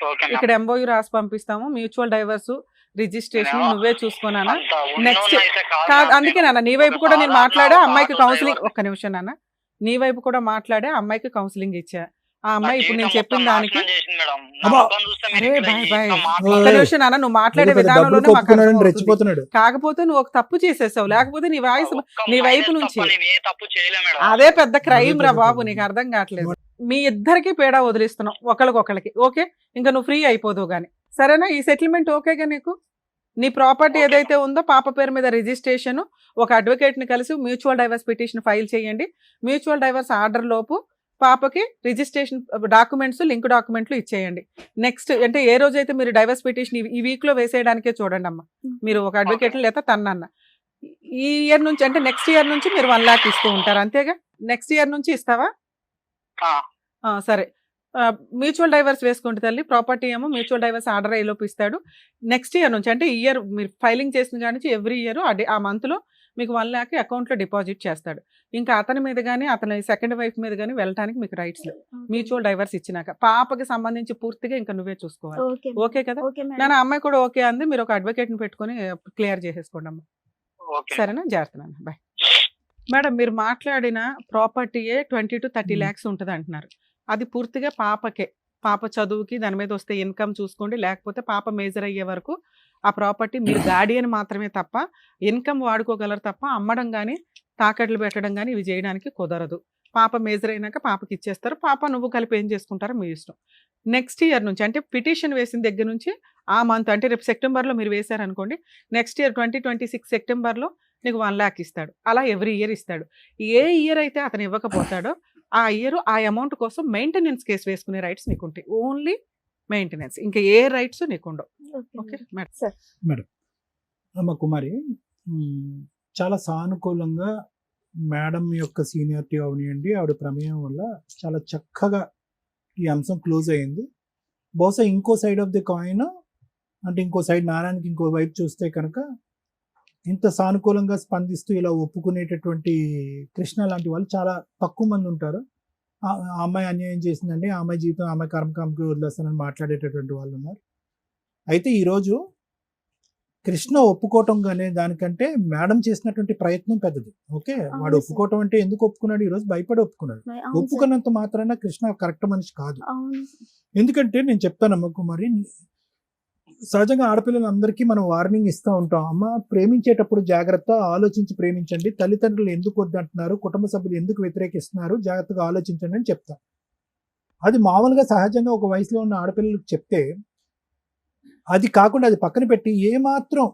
Okay madam. ఇక్కడ ఎంఓయూ రాసి పంపిస్తాము. మ్యూచువల్ డైవర్స్ రిజిస్ట్రేషన్ నేను నువ్వే చూసుకోనానా. అంత ఉన్నోన్ని నెక్స్ట్ అయితే కాదు కాదు, మేడం. అందుకే నాన్న నీ వైపు ఒక కూడా నేను సాధారణ మాట్లాడా ఒక అమ్మాయికి ఆటో కౌన్సిలింగ్. డ్రైవర్. ఒక్క నిమిషం నాన్న, నీ వైపు కూడా మాట్లాడే అమ్మాయికి కౌన్సిలింగ్ ఇచ్చా. ఆ నా అమ్మాయి ఇప్పుడు నేను జీవితం చెప్పిన మొత్తం దానికి నాశనం చేసింది మేడం. నా అబ్బా. ముఖం చూస్తే మీరు అరే ఇక్కడ బాయ్ ఈ బాయ్. యొక్క ఒక్క మాటలు- నిమిషం నాన్న, నువ్వు మాట్లాడే పెద్ద డబ్బులు విధానంలోనే మాకు కొట్టుకున్నాడని అర్థమవుతుంది. రెచ్చిపోతున్నాడు. కాకపోతే నువ్వు ఒక తప్పు చేసేసావు, లేకపోతే నీ వాయిస్ ఒక్క నీ వైపు మైనస్ నుంచి తప్ప నేను ఏ తప్పు చేయలే మేడం. అదే పెద్ద క్రైమ్ అదే రా పెద్ద బాబు. క్రైమ్. నీకు అర్థం కావట్లేదు. మీ ఇద్దరికి పేడా వదిలిస్తున్నాం ఒకళ్ళకొకళ్ళకి. ఓకే, ఇంకా నువ్వు ఫ్రీ అయిపోదువు గానీ. సరేనా? ఈ సెటిల్మెంట్ ఓకేగా నీకు? నీ ప్రాపర్టీ ఓకే. ఏదైతే ఉందో పాప పేరు మీద రిజిస్ట్రేషన్, ఒక అడ్వకేట్ ని కలిసి మ్యూచువల్ డైవర్స్ పిటిషన్ ఫైల్ చేయండి. మ్యూచువల్ డైవర్స్ ఆర్డర్ లోపు పాపకి రిజిస్ట్రేషన్ డాక్యుమెంట్స్, లింక్ డాక్యుమెంట్లు ఇచ్చేయండి. నెక్స్ట్ అంటే ఏ రోజైతే మీరు డైవర్స్ పిటిషన్ ఈ వీక్ లో వేసేయడానికే చూడండి అమ్మా. మీరు ఒక అడ్వకేట్ లేదా తన్నన్న ఈ ఇయర్ నుంచి అంటే నెక్స్ట్ ఇయర్ నుంచి మీరు 1 lakh ఇస్తూ ఉంటారు అంతేగా? నెక్స్ట్ ఇయర్ నుంచి ఇస్తావా? ఆ, సరే మ్యూచువల్ డైవర్స్ వేసుకుంటే తల్లి ప్రాపర్టీ ఏమో మ్యూచువల్ డైవర్స్ ఆర్డర్ అయ్యేలోపు ఇస్తాడు. నెక్స్ట్ ఇయర్ నుంచి అంటే ఇయర్ మీరు ఫైలింగ్ చేసిన కాడి నుంచి ఎవ్రీ ఇయర్ ఆ మంత్లో మీకు 1 lakh అకౌంట్లో డిపాజిట్ చేస్తాడు. ఇంకా అతని మీద కానీ అతని సెకండ్ వైఫ్ మీద కానీ వెళ్ళటానికి మీకు రైట్స్ లేవు మ్యూచువల్ డైవర్స్ ఇచ్చినాక. పాపకి సంబంధించి పూర్తిగా ఇంకా నువ్వే చూసుకోవాలి. ఓకే ఓకే కదా? Okay madam. నేను అమ్మాయి కూడా ఓకే అంది. మీరు ఒక అడ్వకేట్ని పెట్టుకొని క్లియర్ చేసేసుకోండి అమ్మా. ఓకే సరేనా? జాగ్రత్త నాన్న. బాయ్. మేడం మీరు మాట్లాడిన ప్రాపర్టీయే 20 to 30 lakhs ఉంటుంది అంటున్నారు. అది పూర్తిగా పాపకే. పాప చదువుకి దాని మీద వస్తే ఇన్కమ్ చూసుకోండి. లేకపోతే పాప మేజర్ అయ్యే వరకు ఆ ప్రాపర్టీ మీరు గార్డియన్ మాత్రమే తప్ప ఇన్కమ్ వాడుకోగలరు తప్ప అమ్మడం కానీ తాకట్లు పెట్టడం కానీ ఇవి చేయడానికి కుదరదు. పాప మేజర్ అయినాక పాపకి ఇచ్చేస్తారు. పాప నువ్వు కలిపి ఏం చేసుకుంటారో మీ ఇష్టం. నెక్స్ట్ ఇయర్ నుంచి అంటే పిటిషన్ వేసిన దగ్గర నుంచి ఆ మంత్ అంటే రేపు సెప్టెంబర్లో మీరు వేశారనుకోండి, నెక్స్ట్ ఇయర్ 2026 సెప్టెంబర్లో నీకు 1 lakh ఇస్తాడు. అలా ఎవ్రీ ఇయర్ ఇస్తాడు. ఏ ఇయర్ అయితే అతను ఇవ్వకపోతాడో ఆ ఇయర్ ఆ అమౌంట్ కోసం మెయింటెనెన్స్ కేసు వేసుకునే రైట్స్ నీకు ఉంటాయి. ఓన్లీ మెయింటెనెన్స్, ఇంకా ఏ రైట్స్ నీకు ఉండవు. Okay madam. అమ్మ కుమారి, చాలా సానుకూలంగా మేడం యొక్క సీనియారిటీ అవనియండి, ఆవిడ ప్రమేయం వల్ల చాలా చక్కగా ఈ అంశం క్లోజ్ అయ్యింది. బహుశా ఇంకో సైడ్ ఆఫ్ ది కాయిన్ అంటే ఇంకో సైడ్ నారాయణకి ఇంకో వైపు చూస్తే కనుక ఇంత సానుకూలంగా స్పందిస్తూ ఇలా ఒప్పుకునేటటువంటి కృష్ణ లాంటి వాళ్ళు చాలా తక్కువ మంది ఉంటారు. ఆ అమ్మాయి అన్యాయం చేసిందండి, ఆ అమ్మాయి జీవితం ఆ అమ్మాయి కర్మకామకి వదిలేస్తానని మాట్లాడేటటువంటి వాళ్ళు ఉన్నారు. అయితే ఈరోజు కృష్ణ ఒప్పుకోవటం అనే దానికంటే మేడం చేసినటువంటి ప్రయత్నం పెద్దది. ఓకే, వాడు ఒప్పుకోవటం అంటే ఎందుకు ఒప్పుకున్నాడు? ఈరోజు భయపడి ఒప్పుకున్నాడు. ఒప్పుకున్నంత మాత్రాన కృష్ణ కరెక్ట్ మనిషి కాదు. ఎందుకంటే నేను చెప్తానమ్మ కుమారి, సహజంగా ఆడపిల్లలందరికీ మనం వార్నింగ్ ఇస్తూ ఉంటాం. అమ్మ ప్రేమించేటప్పుడు జాగ్రత్త, ఆలోచించి ప్రేమించండి. తల్లిదండ్రులు ఎందుకు వద్దంటున్నారు, కుటుంబ సభ్యులు ఎందుకు వ్యతిరేకిస్తున్నారు, జాగ్రత్తగా ఆలోచించండి అని చెప్తాం. అది మామూలుగా సహజంగా ఒక వయసులో ఉన్న ఆడపిల్లలకు చెప్తే, అది కాకుండా అది పక్కన పెట్టి ఏమాత్రం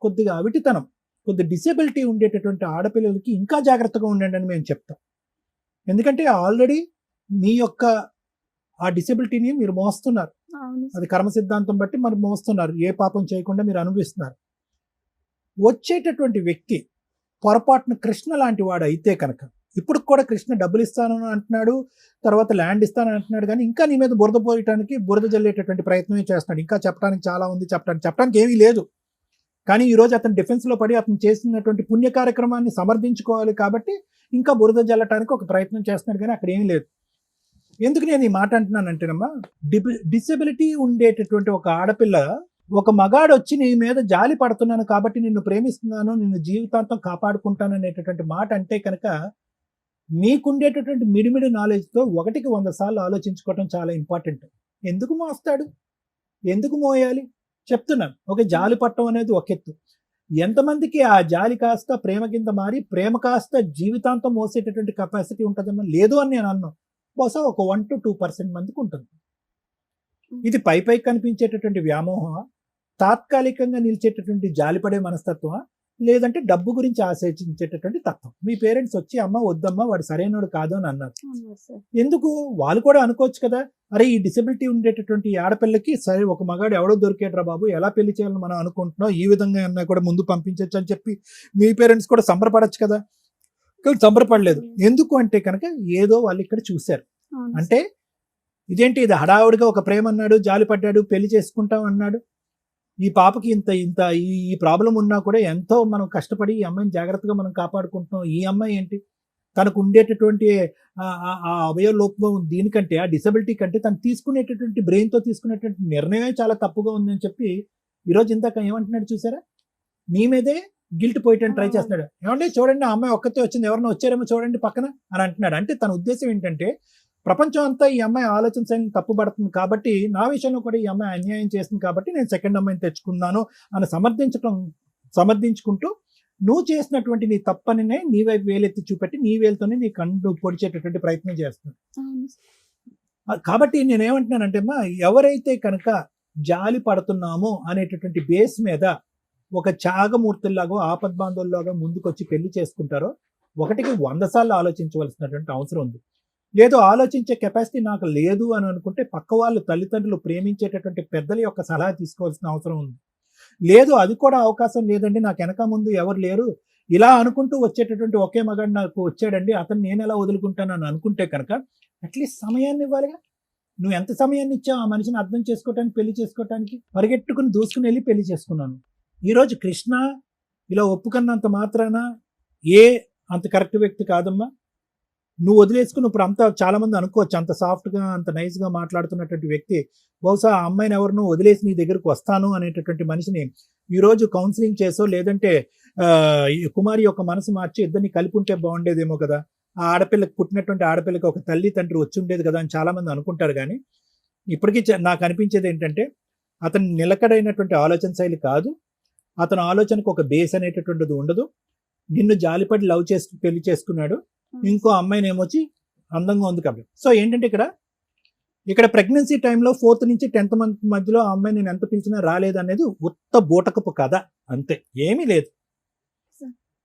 కొద్దిగా అవిటితనం, కొద్ది డిసేబిలిటీ ఉండేటటువంటి ఆడపిల్లలకి ఇంకా జాగ్రత్తగా ఉండండి అని మేము చెప్తాం. ఎందుకంటే ఆల్రెడీ మీ యొక్క ఆ డిసేబిలిటీని మీరు మోస్తున్నారు. అది కర్మ సిద్ధాంతం బట్టి మరి మోస్తున్నారు. ఏ పాపం చేయకుండా మీరు అనుభవిస్తున్నారు. వచ్చేటటువంటి వ్యక్తి పొరపాటున కృష్ణ లాంటి వాడు అయితే కనుక, ఇప్పుడు కూడా కృష్ణ డబ్బులు ఇస్తాను అంటున్నాడు, తర్వాత ల్యాండ్ ఇస్తానని అంటున్నాడు, కానీ ఇంకా నీ మీద బురద పోయటానికి బురద జల్లేటటువంటి ప్రయత్నమే చేస్తున్నాడు. ఇంకా చెప్పడానికి చాలా ఉంది, చెప్పడానికి ఏమీ లేదు. కానీ ఈరోజు అతను డిఫెన్స్లో పడి అతను చేసినటువంటి పుణ్య కార్యక్రమాన్ని సమర్థించుకోవాలి కాబట్టి ఇంకా బురద జల్లటానికి ఒక ప్రయత్నం చేస్తున్నాడు, కానీ అక్కడ ఏమీ లేదు. ఎందుకు నేను ఈ మాట అంటున్నానంటేనమ్మా, డిసెబిలిటీ ఉండేటటువంటి ఒక ఆడపిల్ల ఒక మగాడు వచ్చి నీ మీద జాలి పడుతున్నాను కాబట్టి నిన్ను ప్రేమిస్తున్నాను, నిన్ను జీవితాంతం కాపాడుకుంటాను అనేటటువంటి మాట అంటే కనుక నీకుండేటటువంటి మిడిమిడి నాలెడ్జ్తో 1కి 100 సార్లు ఆలోచించుకోవటం చాలా ఇంపార్టెంట్. ఎందుకు మోస్తాడు, ఎందుకు మోయాలి చెప్తున్నాను. ఒక జాలి పట్టడం అనేది ఒక ఎత్తు. ఎంతమందికి ఆ జాలి కాస్త ప్రేమ కింద మారి ప్రేమ కాస్త జీవితాంతం మోసేటటువంటి కెపాసిటీ ఉంటుందమ్మా? లేదు అని నేను అన్నాను. బహుశా ఒక 1 to 2% మందికి ఉంటుంది. ఇది పై కనిపించేటటువంటి వ్యామోహమా, తాత్కాలికంగా నిలిచేటటువంటి జాలిపడే మనస్తత్వమా, లేదంటే డబ్బు గురించి ఆశించేటటువంటి తత్వం? మీ పేరెంట్స్ వచ్చి అమ్మ వద్దమ్మా వాడు సరైనడు కాదు అని అన్నారు. ఎందుకు? వాళ్ళు కూడా అనుకోవచ్చు కదా, అరే ఈ డిసెబిలిటీ ఉండేటటువంటి ఆడపిల్లకి సరే ఒక మగాడు ఎవడో దొరికేట్రా బాబు, ఎలా పెళ్లి చేయాలని మనం అనుకుంటున్నాం, ఈ విధంగా అన్నా కూడా ముందు పంపించవచ్చు అని చెప్పి మీ పేరెంట్స్ కూడా సంబరపడచ్చు కదా. కానీ సంబరపడలేదు. ఎందుకు అంటే కనుక ఏదో వాళ్ళు ఇక్కడ చూశారు. అంటే ఇదేంటి, ఇది హడావుడిగా ఒక ప్రేమ అన్నాడు, జాలి పడ్డాడు, పెళ్లి చేసుకుంటాం అన్నాడు. ఈ పాపకి ఇంత ఈ ప్రాబ్లం ఉన్నా కూడా ఎంతో మనం కష్టపడి ఈ అమ్మాయిని జాగ్రత్తగా మనం కాపాడుకుంటున్నాం. ఈ అమ్మాయి ఏంటి, తనకు ఉండేటటువంటి ఆ అవయవ లోపం దీనికంటే, ఆ డిసబిలిటీ కంటే తను తీసుకునేటటువంటి బ్రెయిన్తో తీసుకునేటువంటి నిర్ణయమే చాలా తప్పుగా ఉందని చెప్పి ఈరోజు ఇందాక ఏమంటున్నాడు చూసారా, నీ మీదే గిల్ట్ పోయటానికి ట్రై చేస్తున్నాడు. ఏమంటే చూడండి, ఆ అమ్మాయి ఒక్కతే వచ్చింది, ఎవరైనా వచ్చారేమో చూడండి పక్కన అని అంటున్నాడు. అంటే తన ఉద్దేశం ఏంటంటే ప్రపంచం అంతా ఈ అమ్మాయి ఆలోచన శైలిని తప్పుపడుతుంది కాబట్టి నా విషయంలో కూడా ఈ అమ్మాయి అన్యాయం చేస్తుంది కాబట్టి నేను సెకండ్ అమ్మాయిని తెచ్చుకున్నాను అని సమర్థించుకుంటూ నువ్వు చేసినటువంటి నీ తప్పనినే నీ వైపు వేలెత్తి చూపెట్టి నీ వేలుతోనే నీ కండు పొడిచేటటువంటి ప్రయత్నం చేస్తున్నాడు. కాబట్టి నేనేమంటున్నానంటే అమ్మా, ఎవరైతే కనుక జాలి పడుతున్నామో అనేటటువంటి బేస్ మీద ఒక త్యాగమూర్తుల్లాగా ఆపద్బాంధవుల్లాగా ముందుకొచ్చి పెళ్లి చేసుకుంటారో 1కి 100 సార్లు ఆలోచించవలసినటువంటి అవసరం ఉంది. లేదు ఆలోచించే కెపాసిటీ నాకు లేదు అని అనుకుంటే పక్క వాళ్ళు తల్లిదండ్రులు ప్రేమించేటటువంటి పెద్దల యొక్క సలహా తీసుకోవాల్సిన అవసరం ఉంది. లేదు అది కూడా అవకాశం లేదండి, నాకు వెనక ముందు ఎవరు లేరు, ఇలా అనుకుంటూ వచ్చేటటువంటి ఒకే మగాడు నాకు వచ్చాడండి, అతను నేను ఎలా వదులుకుంటాను అని అనుకుంటే కనుక అట్లీస్ట్ సమయాన్ని ఇవ్వాలిగా. నువ్వు ఎంత సమయాన్ని ఇచ్చావు ఆ మనిషిని అర్థం చేసుకోవటానికి, పెళ్లి చేసుకోవటానికి? పరిగెట్టుకుని దూసుకుని వెళ్ళి పెళ్లి చేసుకున్నాను. ఈరోజు కృష్ణ ఇలా ఒప్పుకున్నంత మాత్రాన అంత కరెక్ట్ వ్యక్తి కాదమ్మా. నువ్వు వదిలేసుకుని ఇప్పుడు అంతా చాలా మంది అనుకోవచ్చు, అంత సాఫ్ట్గా అంత నైస్గా మాట్లాడుతున్నటువంటి వ్యక్తి బహుశా ఆ అమ్మాయిని ఎవరినో వదిలేసి నీ దగ్గరకు వస్తాను అనేటటువంటి మనిషిని ఈరోజు కౌన్సిలింగ్ చేసో లేదంటే ఈ కుమారి యొక్క మనసు మార్చి ఇద్దరిని కలిపి ఉంటే బాగుండేదేమో కదా, ఆ ఆడపిల్లకి పుట్టినటువంటి ఆడపిల్లకి ఒక తల్లి తండ్రి వచ్చి ఉండేది కదా అని చాలా మంది అనుకుంటారు. కానీ ఇప్పటికీ నాకు అనిపించేది ఏంటంటే అతను నిలకడైనటువంటి ఆలోచన శైలి కాదు, అతని ఆలోచనకు ఒక బేస్ అనేటటువంటిది ఉండదు. నిన్ను జాలిపడి లవ్ చేసి పెళ్లి చేసుకున్నాడు, ఇంకో అమ్మాయిని ఏమొచ్చి అందంగా ఉంది కాబట్టి. సో ఏంటంటే ఇక్కడ ప్రెగ్నెన్సీ టైంలో 4th నుంచి 10th మంత్ మధ్యలో ఆ అమ్మాయి నేను ఎంత పిలిచినా రాలేదు అనేది ఉత్త బూటకపు కథ, అంతే, ఏమీ లేదు.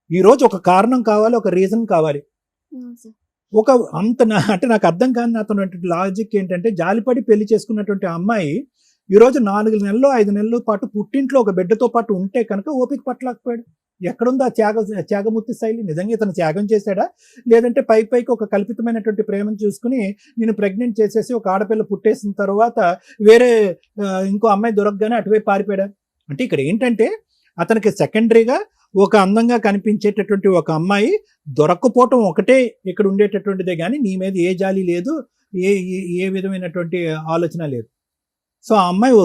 ఈరోజు ఒక కారణం కావాలి, ఒక రీజన్ కావాలి. ఒక అంటే నాకు అర్థం కాని అతను లాజిక్ ఏంటంటే జాలిపడి పెళ్లి చేసుకున్నటువంటి ఆ అమ్మాయి ఈరోజు 4 నెలలు 5 నెలల పాటు పుట్టింట్లో ఒక బిడ్డతో పాటు ఉంటే కనుక ఓపిక పట్టలేకపోయాడు. ఎక్కడుంది ఆ త్యాగమూర్తి శైలి? నిజంగా ఇతను త్యాగం చేశాడా, లేదంటే పైకి ఒక కల్పితమైనటువంటి ప్రేమను చూసుకుని నేను ప్రెగ్నెంట్ చేసేసి ఒక ఆడపిల్ల పుట్టేసిన తర్వాత వేరే ఇంకో అమ్మాయి దొరకగానే అటువైపు పారిపోయాడా? అంటే ఇక్కడ ఏంటంటే అతనికి సెకండరీగా ఒక అందంగా కనిపించేటటువంటి ఒక అమ్మాయి దొరక్కపోవటం ఒకటే ఇక్కడ ఉండేటటువంటిదే, కానీ నీ మీద ఏ జాలి లేదు, ఏ విధమైనటువంటి ఆలోచన లేదు. సో ఆ అమ్మాయి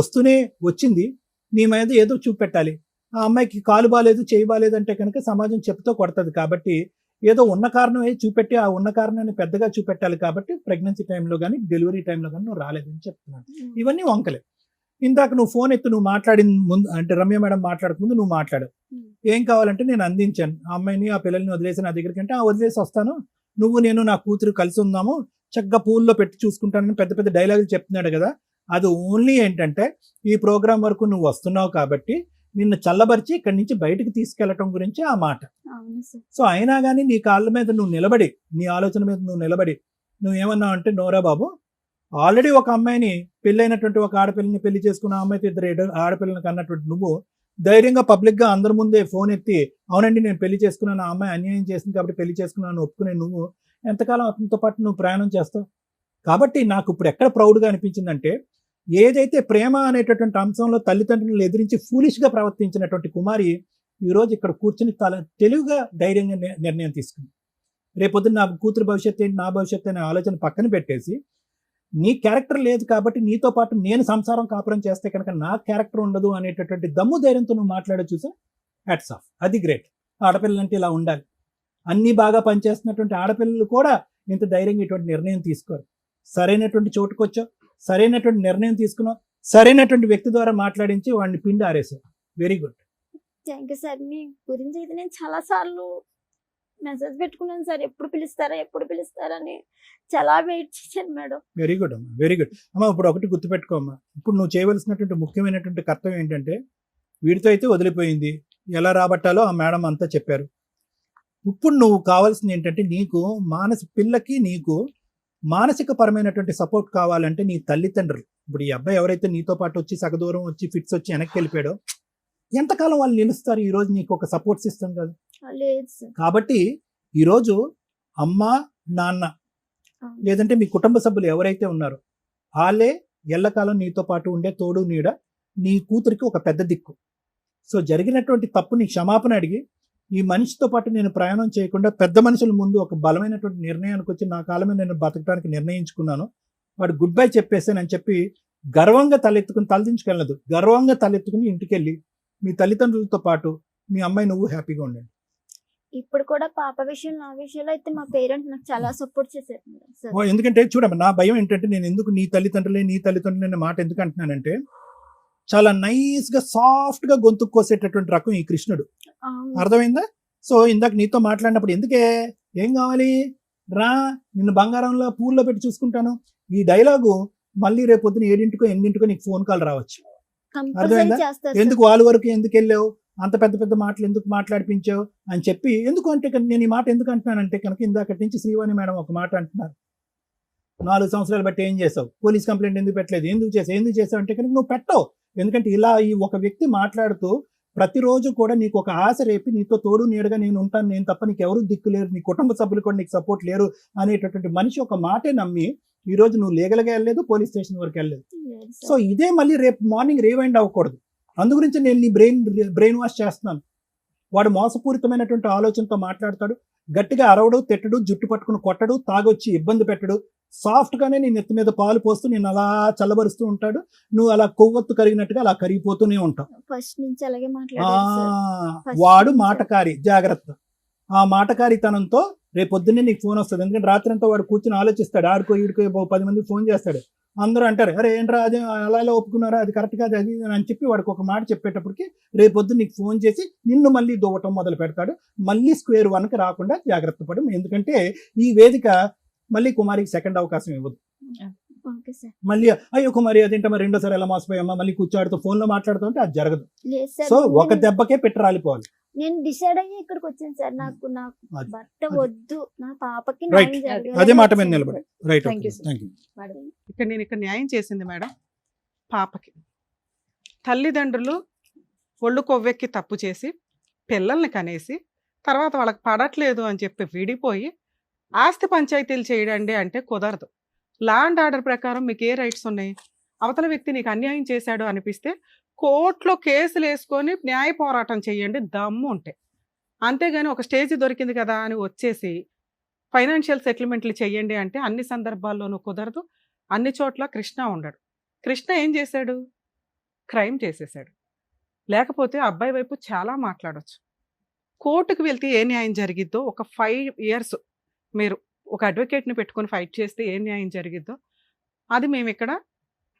వచ్చింది, నీ మీద ఏదో చూపెట్టాలి. ఆ అమ్మాయికి కాలు బాలేదు, చేయి బాలేదు అంటే కనుక సమాజం చెప్పుతో కొడుతుంది. కాబట్టి ఏదో ఉన్న కారణం చూపెట్టి ఆ ఉన్న కారణాన్ని పెద్దగా చూపెట్టాలి. కాబట్టి ప్రెగ్నెన్సీ టైంలో కానీ డెలివరీ టైంలో కానీ నువ్వు రాలేదని చెప్తున్నాను. ఇవన్నీ వంకలే. ఇందాక నువ్వు ఫోన్ ఎత్తి నువ్వు మాట్లాడిన ముందు, అంటే రమ్య మేడం మాట్లాడక ముందు నువ్వు మాట్లాడు, ఏం కావాలంటే నేను అందించాను, ఆ అమ్మాయిని ఆ పిల్లల్ని వదిలేసి నా దగ్గరికి అంటే వదిలేసి వస్తాను, నేను నా కూతురు కలిసి ఉందాము, చక్కగా పూల్లో పెట్టి చూసుకుంటానని పెద్ద పెద్ద డైలాగులు చెప్తున్నాడు కదా. అది ఓన్లీ ఏంటంటే ఈ ప్రోగ్రాం వరకు నువ్వు వస్తున్నావు కాబట్టి నిన్ను చల్లబరిచి ఇక్కడి నుంచి బయటకు తీసుకెళ్లటం గురించి ఆ మాట. సో అయినా కానీ నీ కాళ్ళ మీద నువ్వు నిలబడి, నీ ఆలోచన మీద నువ్వు నిలబడి నువ్వేమన్నావు అంటే, నోరా బాబు, ఆల్రెడీ ఒక అమ్మాయిని పెళ్ళైనటువంటి ఒక ఆడపిల్లని పెళ్లి చేసుకున్న అమ్మాయితో 2 ఆడపిల్లని కన్నటువంటి నువ్వు ధైర్యంగా పబ్లిక్గా అందరి ముందే ఫోన్ ఎత్తి అవునండి నేను పెళ్లి చేసుకున్నాను, ఆ అమ్మాయి అన్యాయం చేసింది కాబట్టి పెళ్లి చేసుకున్నాను ఒప్పుకునే నువ్వు ఎంతకాలం అతనితో పాటు నువ్వు ప్రయాణం చేస్తావు? కాబట్టి నాకు ఇప్పుడు ఎక్కడ ప్రౌడ్గా అనిపించిందంటే, ఏదైతే ప్రేమ అనేటటువంటి అంశంలో తల్లిదండ్రులను ఎదిరించి ఫూలిష్గా ప్రవర్తించినటువంటి కుమారి ఈరోజు ఇక్కడ కూర్చుని తెలివిగా ధైర్యంగా నిర్ణయం తీసుకుంది. రేపొద్దున నా కూతురు భవిష్యత్తు ఏంటి, నా భవిష్యత్తు అనే ఆలోచన పక్కన పెట్టేసి, నీ క్యారెక్టర్ లేదు కాబట్టి నీతో పాటు నేను సంసారం కాపురం చేస్తే కనుక నా క్యారెక్టర్ ఉండదు అనేటటువంటి దమ్ము ధైర్యంతో నువ్వు మాట్లాడే చూసా, హ్యాట్స్ ఆఫ్. అది గ్రేట్. ఆడపిల్లలంటే ఇలా ఉండాలి. అన్నీ బాగా పనిచేస్తున్నటువంటి ఆడపిల్లలు కూడా ఇంత ధైర్యంగా ఇటువంటి నిర్ణయం తీసుకోరు. సరైనటువంటి చోటుకు వచ్చావు, సరైనటువంటి నిర్ణయం తీసుకున్నావు, సరైనటువంటి వ్యక్తి ద్వారా మాట్లాడించి వాడిని పిండి ఆరేసావు. Very good. Thank you sir. మీ గురించి అయితే నేను చాలా సార్లు మెసేజ్ పెట్టుకున్నాను సార్, ఎప్పుడు పిలుస్తారని చాలా వెయిట్ చేశాను మేడం. వెరీ గుడ్ అమ్మా, వెరీ గుడ్ అమ్మా. ఇప్పుడు ఒకటి గుర్తుపెట్టుకో అమ్మా, ఇప్పుడు నువ్వు చేయవలసినటువంటి ముఖ్యమైనటువంటి కర్తవ్యం ఏంటంటే, వీడితో అయితే వదిలిపోయింది, ఎలా రాబట్టాలో ఆ మేడం అంతా చెప్పారు. ఇప్పుడు నువ్వు కావాల్సింది ఏంటంటే, నీకు పిల్లకి నీకు మానసిక పరమైనటువంటి సపోర్ట్ కావాలంటే నీ తల్లిదండ్రులు, ఇప్పుడు ఈ అబ్బాయి ఎవరైతే నీతో పాటు వచ్చి సగదూరం వచ్చి ఫిట్స్ వచ్చి వెనక్కి వెళ్ళిపోయాడో, ఎంతకాలం వాళ్ళు నిలుస్తారు? ఈ రోజు నీకు ఒక సపోర్ట్ సిస్టమ్ కదా. కాబట్టి ఈరోజు అమ్మ నాన్న లేదంటే మీ కుటుంబ సభ్యులు ఎవరైతే ఉన్నారో వాళ్ళే ఎల్లకాలం నీతో పాటు ఉండే తోడు నీడ, నీ కూతురికి ఒక పెద్ద దిక్కు. సో జరిగినటువంటి తప్పుని క్షమాపణ అడిగి, ఈ మనిషితో పాటు నేను ప్రయాణం చేయకుండా పెద్ద మనుషుల ముందు ఒక బలమైనటువంటి నిర్ణయానికి వచ్చి నా కాలమే నేను బతకడానికి నిర్ణయించుకున్నాను, వాడు గుడ్ బై చెప్పేసానని చెప్పి గర్వంగా తలెత్తుకుని గర్వంగా తలెత్తుకుని ఇంటికెళ్ళి మీ తల్లిదండ్రులతో పాటు మీ అమ్మాయి నువ్వు హ్యాపీగా ఉండండి. ఇప్పుడు కూడా పాప విషయం నా విషయంలో అయితే మా పేరెంట్స్ నాకు చాలా సపోర్ట్ చేశారు. ఎందుకంటే చూడమ్మా, నా భయం ఏంటంటే, నేను ఎందుకు నీ తల్లిదండ్రులే అనే మాట ఎందుకు అంటున్నానంటే, చాలా నైస్ గా సాఫ్ట్ గా గొంతు కోసేటటువంటి రకం ఈ కృష్ణుడు. అర్థమైందా? సో ఇందాక నీతో మాట్లాడినప్పుడు ఎందుకే, ఏం కావాలి రా, నిన్ను బంగారంలో పూల్లో పెట్టి చూసుకుంటాను, ఈ డైలాగు మళ్ళీ రేపు పొద్దున 7 8 నీకు ఫోన్ కాల్ రావచ్చు. అర్థమైందా? ఎందుకు వాళ్ళ వరకు ఎందుకు వెళ్ళావు, అంత పెద్ద మాటలు ఎందుకు మాట్లాడిపించావు అని చెప్పి. ఎందుకు అంటే నేను ఈ మాట ఎందుకు అంటున్నానంటే కనుక, ఇందాకటి నుంచి శ్రీవాణి మేడం ఒక మాట అంటున్నారు, 4 సంవత్సరాలు బట్టి ఏం చేసావు, పోలీస్ కంప్లైంట్ ఎందుకు పెట్టలేదు, ఎందుకు చేసావు అంటే కనుక నువ్వు పెట్టవు. ఎందుకంటే ఇలా ఈ ఒక వ్యక్తి మాట్లాడుతూ ప్రతిరోజు కూడా నీకు ఒక ఆశ రేపి నీతో తోడు నీడగా నేను ఉంటాను, నేను తప్ప నీకు ఎవరు దిక్కు లేరు, నీ కుటుంబ సభ్యులు కూడా నీకు సపోర్ట్ లేరు అనేటటువంటి మనిషి ఒక మాటే నమ్మి ఈ రోజు నువ్వు లీగల్గా వెళ్ళలేదు, పోలీస్ స్టేషన్ వరకు వెళ్ళలేదు. లేదు సార్. సో ఇదే మళ్ళీ రేపు మార్నింగ్ రీవైండ్ అవ్వకూడదు. అందు గురించి నేను నీ బ్రెయిన్ వాష్ చేస్తున్నాను. వాడు మోసపూరితమైనటువంటి ఆలోచనతో మాట్లాడతాడు, గట్టిగా అరవడు, తిట్టడు, జుట్టు పట్టుకుని కొట్టడు, తాగొచ్చి ఇబ్బంది పెట్టడు, సాఫ్ట్ గానే నీ నెత్తి మీద పాలు పోస్తూ నేను అలా చల్లబరుస్తూ ఉంటాడు. నువ్వు అలా కొవ్వొత్తు కరిగినట్టుగా అలా కరిగిపోతూనే ఉంటావు. ఫస్ట్ నుంచి అలాగే మాట్లాడారు సార్. First వాడు నుంచి. మాటకారి, జాగ్రత్త. ఆ మాటకారితనంతో రేపొద్దున్నే నీకు ఫోన్ వస్తుంది. ఎందుకంటే రాత్రి అంతా వాడు కూర్చొని ఆలోచిస్తాడు, ఆడుకో ఈడుకో 10 మందికి ఫోన్ చేస్తాడు. అందరూ అంటారు, అరే ఏంట్రా అదే అలా ఇలా ఒప్పుకున్నారా, అది కరెక్ట్ కాదు అది ఇది అని చెప్పి వాడికి ఒక మాట చెప్పేటప్పటికి రేపొద్దు నీకు ఫోన్ చేసి నిన్ను మళ్ళీ దువ్వటం మొదలు పెడతాడు. మళ్ళీ స్క్వేర్ 1కి రాకుండా జాగ్రత్త పడు. ఎందుకంటే ఈ వేదిక మళ్ళీ కుమారికి సెకండ్ అవకాశం ఇవ్వదు. Okay sir. మళ్ళీ అయ్యో కుమారి అదేంటమ్మా రెండోసారి ఎలా మోసపోయామ్మా, మళ్ళీ కూర్చోడుతూ ఫోన్లో మాట్లాడుతూ ఉంటే అది జరగదు. లేదు సార్. సో ఒక దెబ్బకే పెట్టి రాలిపోవాలి. నేను డిసైడ్ అయ్యి ఇక్కడికి వచ్చాను సార్. నాకు అది. భర్త వద్దు, నా పాపకి Right. న్యాయం జరగాలి అదే మాట మీద వచ్చాను. నిలబడి. Right. Thank you, sir. Thank you. ఇక్కడ న్యాయం చేసింది మేడం పాపకి. తల్లిదండ్రులు ఒళ్ళు కొవ్వెక్కి తప్పు చేసి పిల్లల్ని కనేసి తర్వాత వాళ్ళకి పడట్లేదు అని చెప్పి విడిపోయి ఆస్తి పంచాయతీలు చేయడండి అంటే కుదరదు. లా అండ్ ఆర్డర్ ప్రకారం మీకు ఏ రైట్స్ ఉన్నాయి? అవతల వ్యక్తి నీకు అన్యాయం చేశాడు అనిపిస్తే కోర్టులో కేసులు వేసుకొని న్యాయ పోరాటం చేయండి దమ్ము ఉంటే. అంతేగాని ఒక స్టేజ్ దొరికింది కదా అని వచ్చేసి ఫైనాన్షియల్ సెటిల్మెంట్లు చేయండి అంటే అన్ని సందర్భాల్లోనూ కుదరదు. అన్ని చోట్ల కృష్ణ ఉండడు. కృష్ణ ఏం చేశాడు? క్రైమ్ చేసేసాడు. లేకపోతే అబ్బాయి వైపు చాలా మాట్లాడొచ్చు. కోర్టుకు వెళ్తే ఏ న్యాయం జరిగిద్దో ఒక 5 years మీరు ఒక అడ్వకేట్ని పెట్టుకొని ఫైట్ చేస్తే ఏ న్యాయం జరిగిద్దో అది మేము ఇక్కడ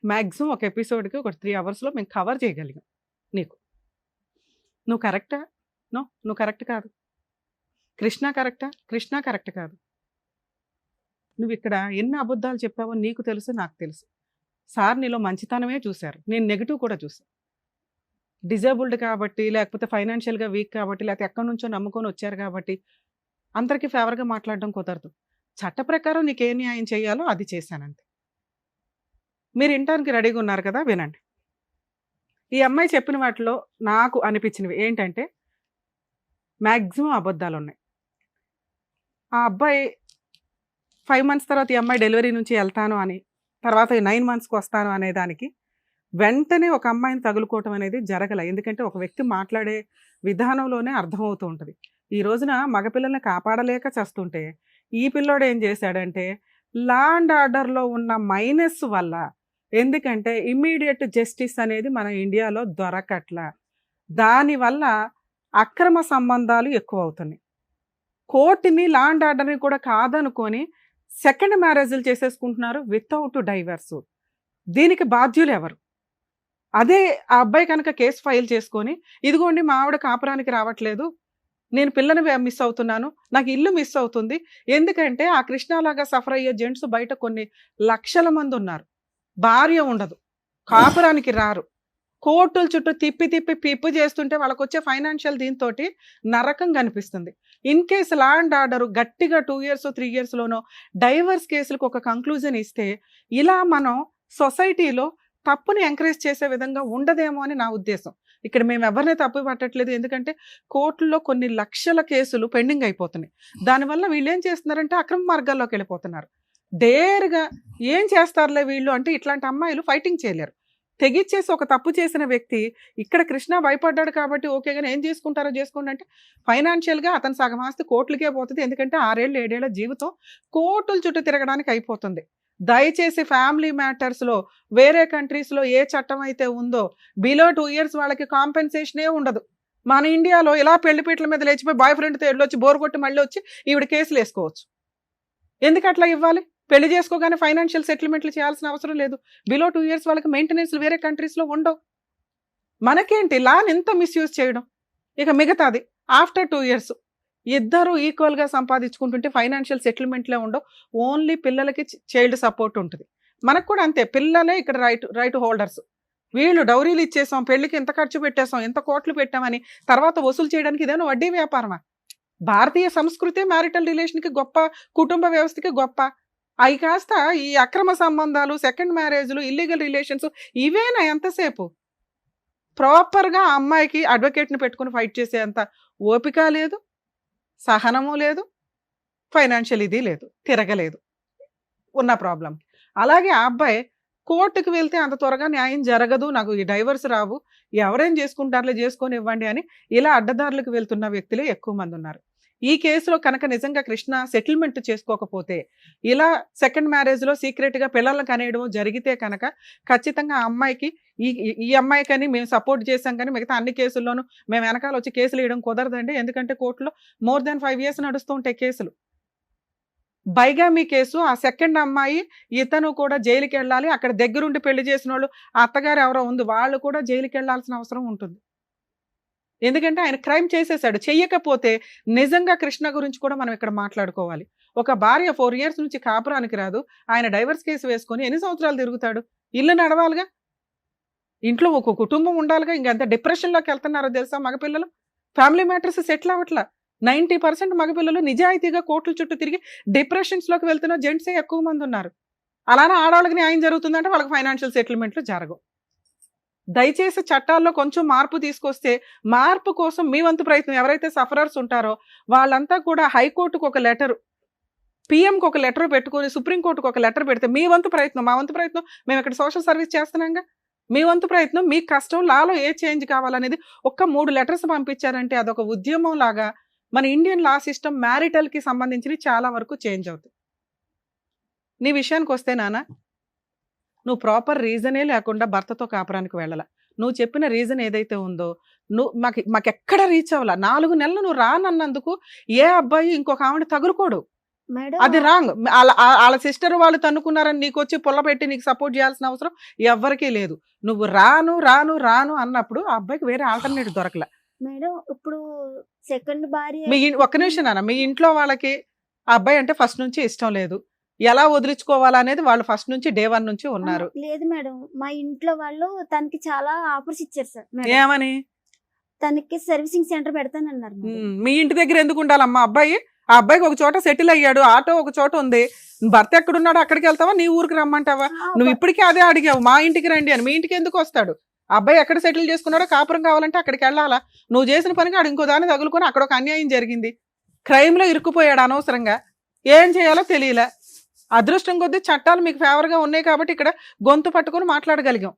మ్యాక్సిమం ఒక ఎపిసోడ్కి ఒక 3 hours మేము కవర్ చేయగలిగాం. నీకు నువ్వు కరెక్టా? నువ్వు కరెక్ట్ కాదు. కృష్ణ కరెక్టా? కృష్ణ కరెక్ట్ కాదు. నువ్వు ఇక్కడ ఎన్ని అబద్ధాలు చెప్పావో నీకు తెలుసు, నాకు తెలుసు. సార్ నీలో మంచితనమే చూశారు, నేను నెగిటివ్ కూడా చూసాను. డిజేబుల్డ్ కాబట్టి, లేకపోతే ఫైనాన్షియల్గా వీక్ కాబట్టి, లేకపోతే ఎక్కడి నుంచో నమ్ముకొని వచ్చారు కాబట్టి అందరికీ ఫేవర్గా మాట్లాడడం కుదరదు. చట్ట ప్రకారం నీకు ఏ న్యాయం చేయాలో అది చేశానంతే. మీరు వినటానికి రెడీగా ఉన్నారు కదా, వినండి. ఈ అమ్మాయి చెప్పిన వాటిలో నాకు అనిపించినవి ఏంటంటే మ్యాక్సిమం అబద్ధాలు ఉన్నాయి. ఆ అబ్బాయి 5 months తర్వాత ఈ అమ్మాయి డెలివరీ నుంచి వెళ్తాను అని, తర్వాత 9 monthsకి వస్తాను అనే దానికి వెంటనే ఒక అమ్మాయిని తగులుకోవటం అనేది జరగల. ఎందుకంటే ఒక వ్యక్తి మాట్లాడే విధానంలోనే అర్థమవుతూ ఉంటుంది. ఈ రోజున మగపిల్లల్ని కాపాడలేక చేస్తుంటే ఈ పిల్లోడు ఏం చేశాడంటే లా అండ్ ఆర్డర్లో ఉన్న మైనస్ వల్ల, ఎందుకంటే ఇమ్మీడియట్ జస్టిస్ అనేది మన ఇండియాలో దొరకట్లా, దానివల్ల అక్రమ సంబంధాలు ఎక్కువ అవుతున్నాయి. కోర్టుని లా అండ్ ఆర్డర్ని కూడా కాదనుకొని సెకండ్ మ్యారేజ్లు చేసేసుకుంటున్నారు వితౌట్ డైవర్స్. దీనికి బాధ్యులు ఎవరు? అదే ఆ అబ్బాయి కనుక కేసు ఫైల్ చేసుకొని ఇదిగోండి మా ఆవిడ కాపురానికి రావట్లేదు, నేను పిల్లని మిస్ అవుతున్నాను, నాకు ఇల్లు మిస్ అవుతుంది, ఎందుకంటే ఆ కృష్ణలాగా సఫర్ అయ్యే జెంట్స్ బయట కొన్ని లక్షల మంది ఉన్నారు. భార్య ఉండదు, కాపురానికి రారు, కోర్టుల చుట్టూ తిప్పి తిప్పి పిప్పు చేస్తుంటే వాళ్ళకు వచ్చే ఫైనాన్షియల్ దీంతో నరకం కనిపిస్తుంది. In case law and order గట్టిగా 2 years 3 yearsలోనో డైవర్స్ కేసులకు ఒక కంక్లూజన్ ఇస్తే ఇలా మనం సొసైటీలో తప్పుని ఎంకరేజ్ చేసే విధంగా ఉండదేమో అని నా ఉద్దేశం. ఇక్కడ మేము ఎవరిని తప్పు పట్టట్లేదు, ఎందుకంటే కోర్టుల్లో కొన్ని లక్షల కేసులు పెండింగ్ అయిపోతున్నాయి. దానివల్ల వీళ్ళు ఏం చేస్తున్నారంటే అక్రమ మార్గాల్లోకి వెళ్ళిపోతున్నారు. డేర్గా ఏం చేస్తారులే వీళ్ళు అంటే ఇట్లాంటి అమ్మాయిలు ఫైటింగ్ చేయలేరు. తెగిచ్చేసి ఒక తప్పు చేసిన వ్యక్తి ఇక్కడ కృష్ణ భయపడ్డాడు కాబట్టి ఓకే, కానీ ఏం చేసుకుంటారో చేసుకోండి అంటే ఫైనాన్షియల్గా అతను సగం ఆస్తి కోర్టులకే పోతుంది. ఎందుకంటే 6 ఏళ్ళు 7 ఏళ్ల జీవితం కోర్టుల చుట్టూ తిరగడానికి అయిపోతుంది. దయచేసి ఫ్యామిలీ మ్యాటర్స్లో వేరే కంట్రీస్లో ఏ చట్టం అయితే ఉందో బిలో 2 years వాళ్ళకి కాంపెన్సేషనే ఉండదు. మన ఇండియాలో ఇలా పెళ్లిపీటల మీద లేచిపోయి బాయ్ ఫ్రెండ్తో వెళ్ళొచ్చి బోర్ కొట్టి మళ్ళీ వచ్చి ఈవిడ కేసులు వేసుకోవచ్చు. ఎందుకు అట్లా ఇవ్వాలి? పెళ్లి చేసుకోగానే ఫైనాన్షియల్ సెటిల్మెంట్లు చేయాల్సిన అవసరం లేదు. బిలో 2 years వాళ్ళకి మెయింటెనెన్స్ వేరే కంట్రీస్లో ఉండవు. మనకేంటి లాని ఎంత మిస్యూజ్ చేయడం. ఇక మిగతాది ఆఫ్టర్ 2 years ఇద్దరు ఈక్వల్గా సంపాదించుకుంటుంటే ఫైనాన్షియల్ సెటిల్మెంట్లే ఉండవు, ఓన్లీ పిల్లలకి చైల్డ్ సపోర్ట్ ఉంటుంది. మనకు కూడా అంతే, పిల్లలే ఇక్కడ రైట్ హోల్డర్స్. వీళ్ళు డౌరీలు ఇచ్చేసాం, పెళ్లికి ఎంత ఖర్చు పెట్టేసాం, ఎంత కోట్లు పెట్టామని తర్వాత వసూలు చేయడానికి ఇదేమో వడ్డీ వ్యాపారమా? భారతీయ సంస్కృతి మ్యారిటల్ రిలేషన్కి గొప్ప, కుటుంబ వ్యవస్థకి గొప్ప. అవి కాస్త ఈ అక్రమ సంబంధాలు, సెకండ్ మ్యారేజ్లు, ఇల్లీగల్ రిలేషన్స్ ఇవేనా ఎంతసేపు? ప్రాపర్గా ఆ అమ్మాయికి అడ్వకేట్ని పెట్టుకుని ఫైట్ చేసేంత ఓపిక లేదు, సహనము లేదు, ఫైనాన్షియల్ ఇది లేదు, తిరగలేదు ఉన్న ప్రాబ్లం. అలాగే ఆ అబ్బాయి కోర్టుకు వెళ్తే అంత త్వరగా న్యాయం జరగదు, నాకు ఈ డైవర్స్ రావు, ఎవరేం చేసుకుంటారులే చేసుకొని ఇవ్వండి అని ఇలా అడ్డదారులకు వెళ్తున్న వ్యక్తులే ఎక్కువ మంది ఉన్నారు. ఈ కేసులో కనుక నిజంగా కృష్ణ సెటిల్మెంట్ చేసుకోకపోతే, ఇలా సెకండ్ మ్యారేజ్లో సీక్రెట్గా పిల్లలను కనేయడం జరిగితే కనుక ఖచ్చితంగా ఆ అమ్మాయికి ఈ అమ్మాయికని మేము సపోర్ట్ చేశాం కానీ మిగతా అన్ని కేసుల్లోనూ మేము వెనకాల వచ్చి కేసులు వేయడం కుదరదండి. ఎందుకంటే కోర్టులో మోర్ దాన్ 5 years నడుస్తూ ఉంటాయి కేసులు. బైగామీ కేసు, ఆ సెకండ్ అమ్మాయి ఇతను కూడా జైలుకి వెళ్ళాలి, అక్కడ దగ్గరుండి పెళ్లి చేసిన వాళ్ళు ఆ అత్తగారు ఎవరో ఉంది, వాళ్ళు కూడా జైలుకి వెళ్ళాల్సిన అవసరం ఉంటుంది. ఎందుకంటే ఆయన క్రైమ్ చేసేసాడు. చెయ్యకపోతే నిజంగా కృష్ణ గురించి కూడా మనం ఇక్కడ మాట్లాడుకోవాలి. ఒక భార్య 4 years నుంచి కాపురానికి రాదు, ఆయన డైవర్స్ కేసు వేసుకొని ఎన్ని సంవత్సరాలు తిరుగుతాడు? ఇల్లు నడవాలిగా, ఇంట్లో ఒక కుటుంబం ఉండాలిగా. ఇంకెంత డిప్రెషన్లోకి వెళ్తున్నారో తెలుసా మగపిల్లలు? Family matters settle అవ్వట్లా. 90% మగపిల్లలు నిజాయితీగా కోర్టుల చుట్టూ తిరిగి డిప్రెషన్స్లోకి వెళ్తున్న జెంట్సే ఎక్కువ మంది ఉన్నారు. అలానే ఆడవాళ్ళకి న్యాయం జరుగుతుందంటే వాళ్ళకి ఫైనాన్షియల్ సెటిల్మెంట్లు జరగవు. దయచేసి చట్టాల్లో కొంచెం మార్పు తీసుకొస్తే, మార్పు కోసం మీ వంతు ప్రయత్నం, ఎవరైతే సఫరర్స్ ఉంటారో వాళ్ళంతా కూడా హైకోర్టుకు ఒక లెటర్, పిఎంకి ఒక లెటర్ పెట్టుకొని సుప్రీంకోర్టుకు ఒక లెటర్ పెడితే మీ వంతు ప్రయత్నం, మా వంతు ప్రయత్నం, మేము ఇక్కడ సోషల్ సర్వీస్ చేస్తున్నాంగా, మీ వంతు ప్రయత్నం, మీ కష్టం, లాలో ఏ చేంజ్ కావాలనేది ఒక్క 3 letters పంపించారంటే అదొక ఉద్యమం లాగా మన ఇండియన్ లా సిస్టమ్ మ్యారిటల్కి సంబంధించి చాలా వరకు చేంజ్ అవుతుంది. నీ విషయానికి వస్తే నాన్న, నువ్వు ప్రాపర్ రీజనే లేకుండా భర్తతో కాపురానికి వెళ్ళాల. నువ్వు చెప్పిన రీజన్ ఏదైతే ఉందో నువ్వు మాకెక్కడ రీచ్ అవ్వాల. 4 నెలలు నువ్వు రానన్నందుకు ఏ అబ్బాయి ఇంకొక ఆవిడ తగులుకోడు. మేడం అది రాంగ్. వాళ్ళ సిస్టర్ వాళ్ళు తన్నుకున్నారని నీకు వచ్చి పుల్ల పెట్టి నీకు సపోర్ట్ చేయాల్సిన అవసరం ఎవ్వరికీ లేదు. నువ్వు రాను రాను రాను అన్నప్పుడు ఆ అబ్బాయికి వేరే ఆల్టర్నేటివ్ దొరకలే. మేడం ఇప్పుడు సెకండ్ భార్య ఒక్క నిమిషం నాన్న, మీ ఇంట్లో వాళ్ళకి ఆ అబ్బాయి అంటే ఫస్ట్ నుంచి ఇష్టం లేదు, ఎలా వదిలించుకోవాలనేది వాళ్ళు ఫస్ట్ నుంచి డే 1 నుంచి ఉన్నారు. లేదు మేడం, మా ఇంట్లో వాళ్ళు తనకి చాలా ఆఫర్స్ ఇచ్చారు సార్. మేడం ఏమని? తనకి సర్వీసింగ్ సెంటర్ పెడతానన్నారు మేడం. మీ ఇంటి దగ్గర ఎందుకు ఉండాలమ్మా అబ్బాయి? ఆ అబ్బాయికి ఒక చోట సెటిల్ అయ్యాడు, ఆటో ఒక చోట ఉంది, భర్త ఎక్కడున్నాడు అక్కడికి వెళ్తావా, నీ ఊరికి రమ్మంటావా? నువ్వు ఇప్పటికీ అదే అడిగావు, మా ఇంటికి రండి అని. మీ ఇంటికి ఎందుకు వస్తాడు? అబ్బాయి ఎక్కడ సెటిల్ చేసుకున్నాడో కాపురం కావాలంటే అక్కడికి వెళ్ళాలా? నువ్వు చేసిన పనికి ఆడు ఇంకో దాన్ని తగులుకొని అక్కడ ఒక అన్యాయం జరిగింది, క్రైమ్లో ఇరుక్కుపోయాడు అనవసరంగా. ఏం చేయాలో తెలియలే. అదృష్టం కొద్దీ చట్టాలు మీకు ఫేవర్గా ఉన్నాయి కాబట్టి ఇక్కడ గొంతు పట్టుకొని మాట్లాడగలిగాం.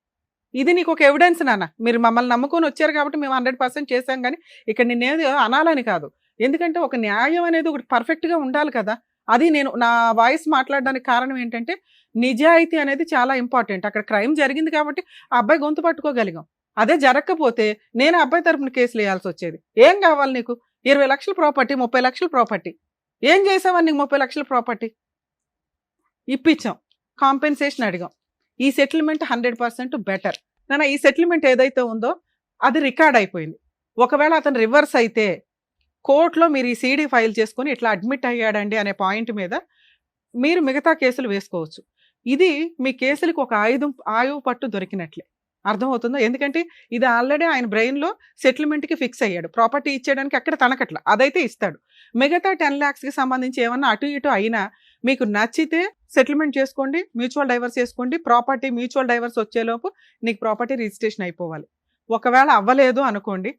ఇది నీకు ఒక ఎవిడెన్స్ నాన్న. మీరు మమ్మల్ని నమ్ముకొని వచ్చారు కాబట్టి మేము 100% చేశాం, కానీ ఇక్కడ నిన్నేది అనాలని కాదు. ఎందుకంటే ఒక న్యాయం అనేది ఒకటి పర్ఫెక్ట్గా ఉండాలి కదా. అది నేను నా వాయిస్ మాట్లాడడానికి కారణం ఏంటంటే నిజాయితీ అనేది చాలా ఇంపార్టెంట్. అక్కడ క్రైమ్ జరిగింది కాబట్టి ఆ అబ్బాయి గొంతు పట్టుకోగలిగాం. అదే జరగకపోతే నేను అబ్బాయి తరపున కేసులు వేయాల్సి వచ్చేది. ఏం కావాలి నీకు? 20 లక్షల ప్రాపర్టీ, 30 లక్షల ప్రాపర్టీ. ఏం చేసావని నీకు 30 లక్షల ప్రాపర్టీ ఇప్పించాం, కాంపెన్సేషన్ అడిగాం. ఈ సెటిల్మెంట్ 100% బెటర్ నాన్న. ఈ సెటిల్మెంట్ ఏదైతే ఉందో అది రికార్డ్ అయిపోయింది. ఒకవేళ అతను రివర్స్ అయితే కోర్టులో మీరు ఈ సీడీ ఫైల్ చేసుకొని ఇట్లా అడ్మిట్ అయ్యాడండి అనే పాయింట్ మీద మీరు మిగతా కేసులు వేసుకోవచ్చు. ఇది మీ కేసులకు ఒక ఆయువు పట్టు దొరికినట్లే, అర్థమవుతుందో? ఎందుకంటే ఇది ఆల్రెడీ ఆయన బ్రెయిన్లో సెటిల్మెంట్కి ఫిక్స్ అయ్యాడు. ప్రాపర్టీ ఇచ్చేయడానికి అక్కడ తనకట్ల అదైతే ఇస్తాడు. మిగతా 10 lakhsకి సంబంధించి ఏమన్నా అటు ఇటు అయినా మీకు నచ్చితే సెటిల్మెంట్ చేసుకోండి, మ్యూచువల్ డైవర్స్ చేసుకోండి. ప్రాపర్టీ మ్యూచువల్ డైవర్స్ వచ్చేలోపు నీకు ప్రాపర్టీ రిజిస్ట్రేషన్ అయిపోవాలి. ఒకవేళ అవ్వలేదు అనుకోండి,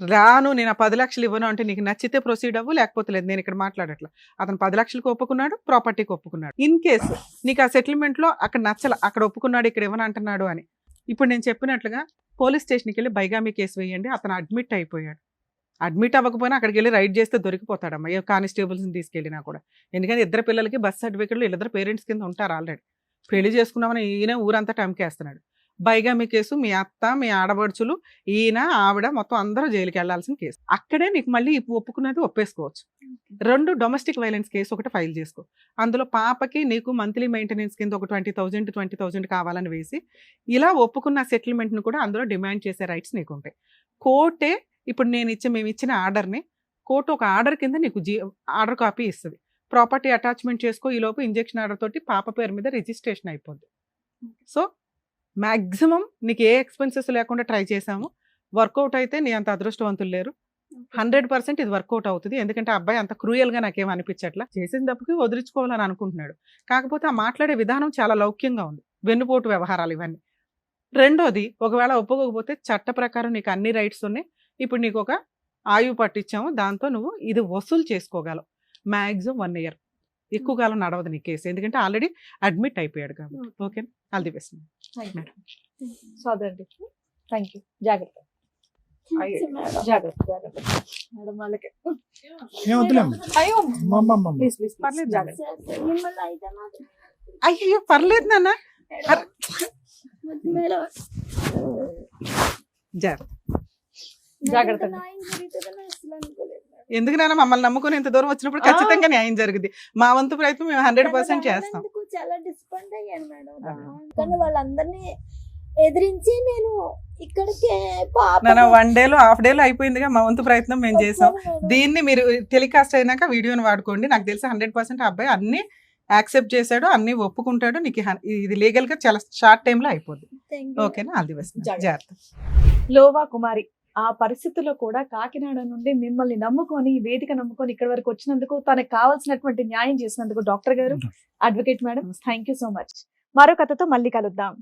రాను నేను 10 లక్షలు ఇవ్వను అంటే నీకు నచ్చితే ప్రొసీడ్ అవ్వు, లేకపోతే లేదు. నేను ఇక్కడ మాట్లాడట్లా. అతను 10 లక్షలకు ఒప్పుకున్నాడు, ప్రాపర్టీకి ఒప్పుకున్నాడు. ఇన్ కేసు నీకు ఆ సెటిల్మెంట్లో అక్కడ నచ్చల, అక్కడ ఒప్పుకున్నాడు, ఇక్కడ ఇవ్వను అంటున్నాడు అని, ఇప్పుడు నేను చెప్పినట్లుగా పోలీస్ స్టేషన్కి వెళ్ళి బైగామీ కేసు వేయండి. అతను అడ్మిట్ అయిపోయాడు. అడ్మిట్ అవ్వకపోయినా అక్కడికి వెళ్ళి రైడ్ చేస్తే దొరికిపోతాడమ్మా, ఏ కానిస్టేబుల్స్ని తీసుకెళ్ళినా కూడా. ఎందుకంటే ఇద్దరు పిల్లలకి బర్త్ సర్టిఫికెట్లు వీళ్ళిద్దరు పేరెంట్స్ కింద ఉంటారు ఆల్రెడీ. పెళ్లి చేసుకున్నామని ఈయన ఊరంతా టంకేస్తున్నాడు. బైగామీ కేసు, మీ అత్త, మీ ఆడబడుచులు, ఈయన, ఆవిడ మొత్తం అందరూ జైలుకి వెళ్లాల్సిన కేసు. అక్కడే నీకు మళ్ళీ ఒప్పుకున్నది ఒప్పేసుకోవచ్చు. 2 డొమెస్టిక్ వైలెన్స్ కేసు ఒకటి ఫైల్ చేసుకో. అందులో పాపకి నీకు మంత్లీ మెయింటెనెన్స్ కింద ఒక 20,000 కావాలని వేసి ఇలా ఒప్పుకున్న సెటిల్మెంట్ను కూడా అందులో డిమాండ్ చేసే రైట్స్ నీకు ఉంటాయి. కోర్టే ఇప్పుడు మేము ఇచ్చిన ఆర్డర్ని కోర్టు ఒక ఆర్డర్ కింద నీకు ఆర్డర్ కాపీ ఇస్తుంది. ప్రాపర్టీ అటాచ్మెంట్ చేసుకో, ఈలోపు ఇంజెక్షన్ ఆర్డర్ తోటి పాప పేరు మీద రిజిస్ట్రేషన్ అయిపోద్ది. సో మ్యాక్సిమం నీకు ఏ ఎక్స్పెన్సెస్ లేకుండా ట్రై చేసాము. వర్కౌట్ అయితే నీ అంత అదృష్టవంతులు లేరు. 100% ఇది వర్కౌట్ అవుతుంది. ఎందుకంటే అబ్బాయి అంత క్రూయల్గా నాకేం అనిపించట్లా. చేసిన తప్పుకి వదిలించుకోవాలని అనుకుంటున్నాడు. కాకపోతే ఆ మాట్లాడే విధానం చాలా లౌక్యంగా ఉంది. వెన్నుపోటు వ్యవహారాలు ఇవన్నీ. రెండోది, ఒకవేళ ఒప్పుకోకపోతే చట్ట ప్రకారం నీకు అన్ని రైట్స్ ఉన్నాయి. ఇప్పుడు నీకు ఒక ఆయువు పట్టించాము, దాంతో నువ్వు ఇది వసూలు చేసుకోగలవు. Maximum 1 year. ఎక్కువ కాలం నడవదు నీ కేసు, ఎందుకంటే ఆల్రెడీ అడ్మిట్ అయిపోయాడు కాబట్టి. Okay, all the best. సోదరుడి థ్యాంక్ యూ. జాగ్రత్త జాగ్రత్త జాగ్రత్త మేడం వాళ్ళకి. ఏం వద్దులేమ్మా. అయ్యో అమ్మమ్మమ్మ. ప్లీజ్ ప్లీజ్ పర్లేదు జాగ్రత్త. మిమ్మల్ని అయితే మాత్రం అయ్యో పర్లేదు నాన్న, వద్దు మేడం. జాగ్రత్త. జాగ్రత్త. నాకు న్యాయం జరుగుతుందని అసలు అనుకోలేదు మేడం. ఎందుకు నాన్న, మమ్మల్ని నమ్ముకుని ఇంత దూరం వచ్చినప్పుడు ఖచ్చితంగా న్యాయం జరుగుద్ది. మా వంతు ప్రయత్నం మేము 100% చేస్తాం. అందుకు చాలా డిసప్పాయింట్ అయ్యాను మేడం. కానీ వాళ్ళందరినీ ఎదిరించి నేను ఇక్కడికి నాన్న 1 డేలో హాఫ్ డేలో అయిపోయిందిగా, మా వంతు ప్రయత్నం మేము చేసాం. దీన్ని మీరు టెలికాస్ట్ అయినాక వీడియోని వాడుకోండి. నాకు తెలిసి 100% ఆ అబ్బాయి అన్ని యాక్సెప్ట్ చేశాడు, అన్ని ఒప్పుకుంటాడు. నీకు ఇది లీగల్ గా చాలా షార్ట్ టైమ్ లో అయిపోద్ది. ఓకేనా, ఆల్ ది బెస్ట్. జాగ్రత్త. లోవా కుమారి ఆ పరిస్థితుల్లో కూడా కాకినాడ నుండి మిమ్మల్ని నమ్ముకొని, ఈ వేదిక నమ్ముకొని ఇక్కడ వరకు వచ్చినందుకు, తనకు కావాల్సినటువంటి న్యాయం చేసినందుకు డాక్టర్ గారు, advocate madam, thank you so much. మరో కథతో మళ్ళీ కలుద్దాం.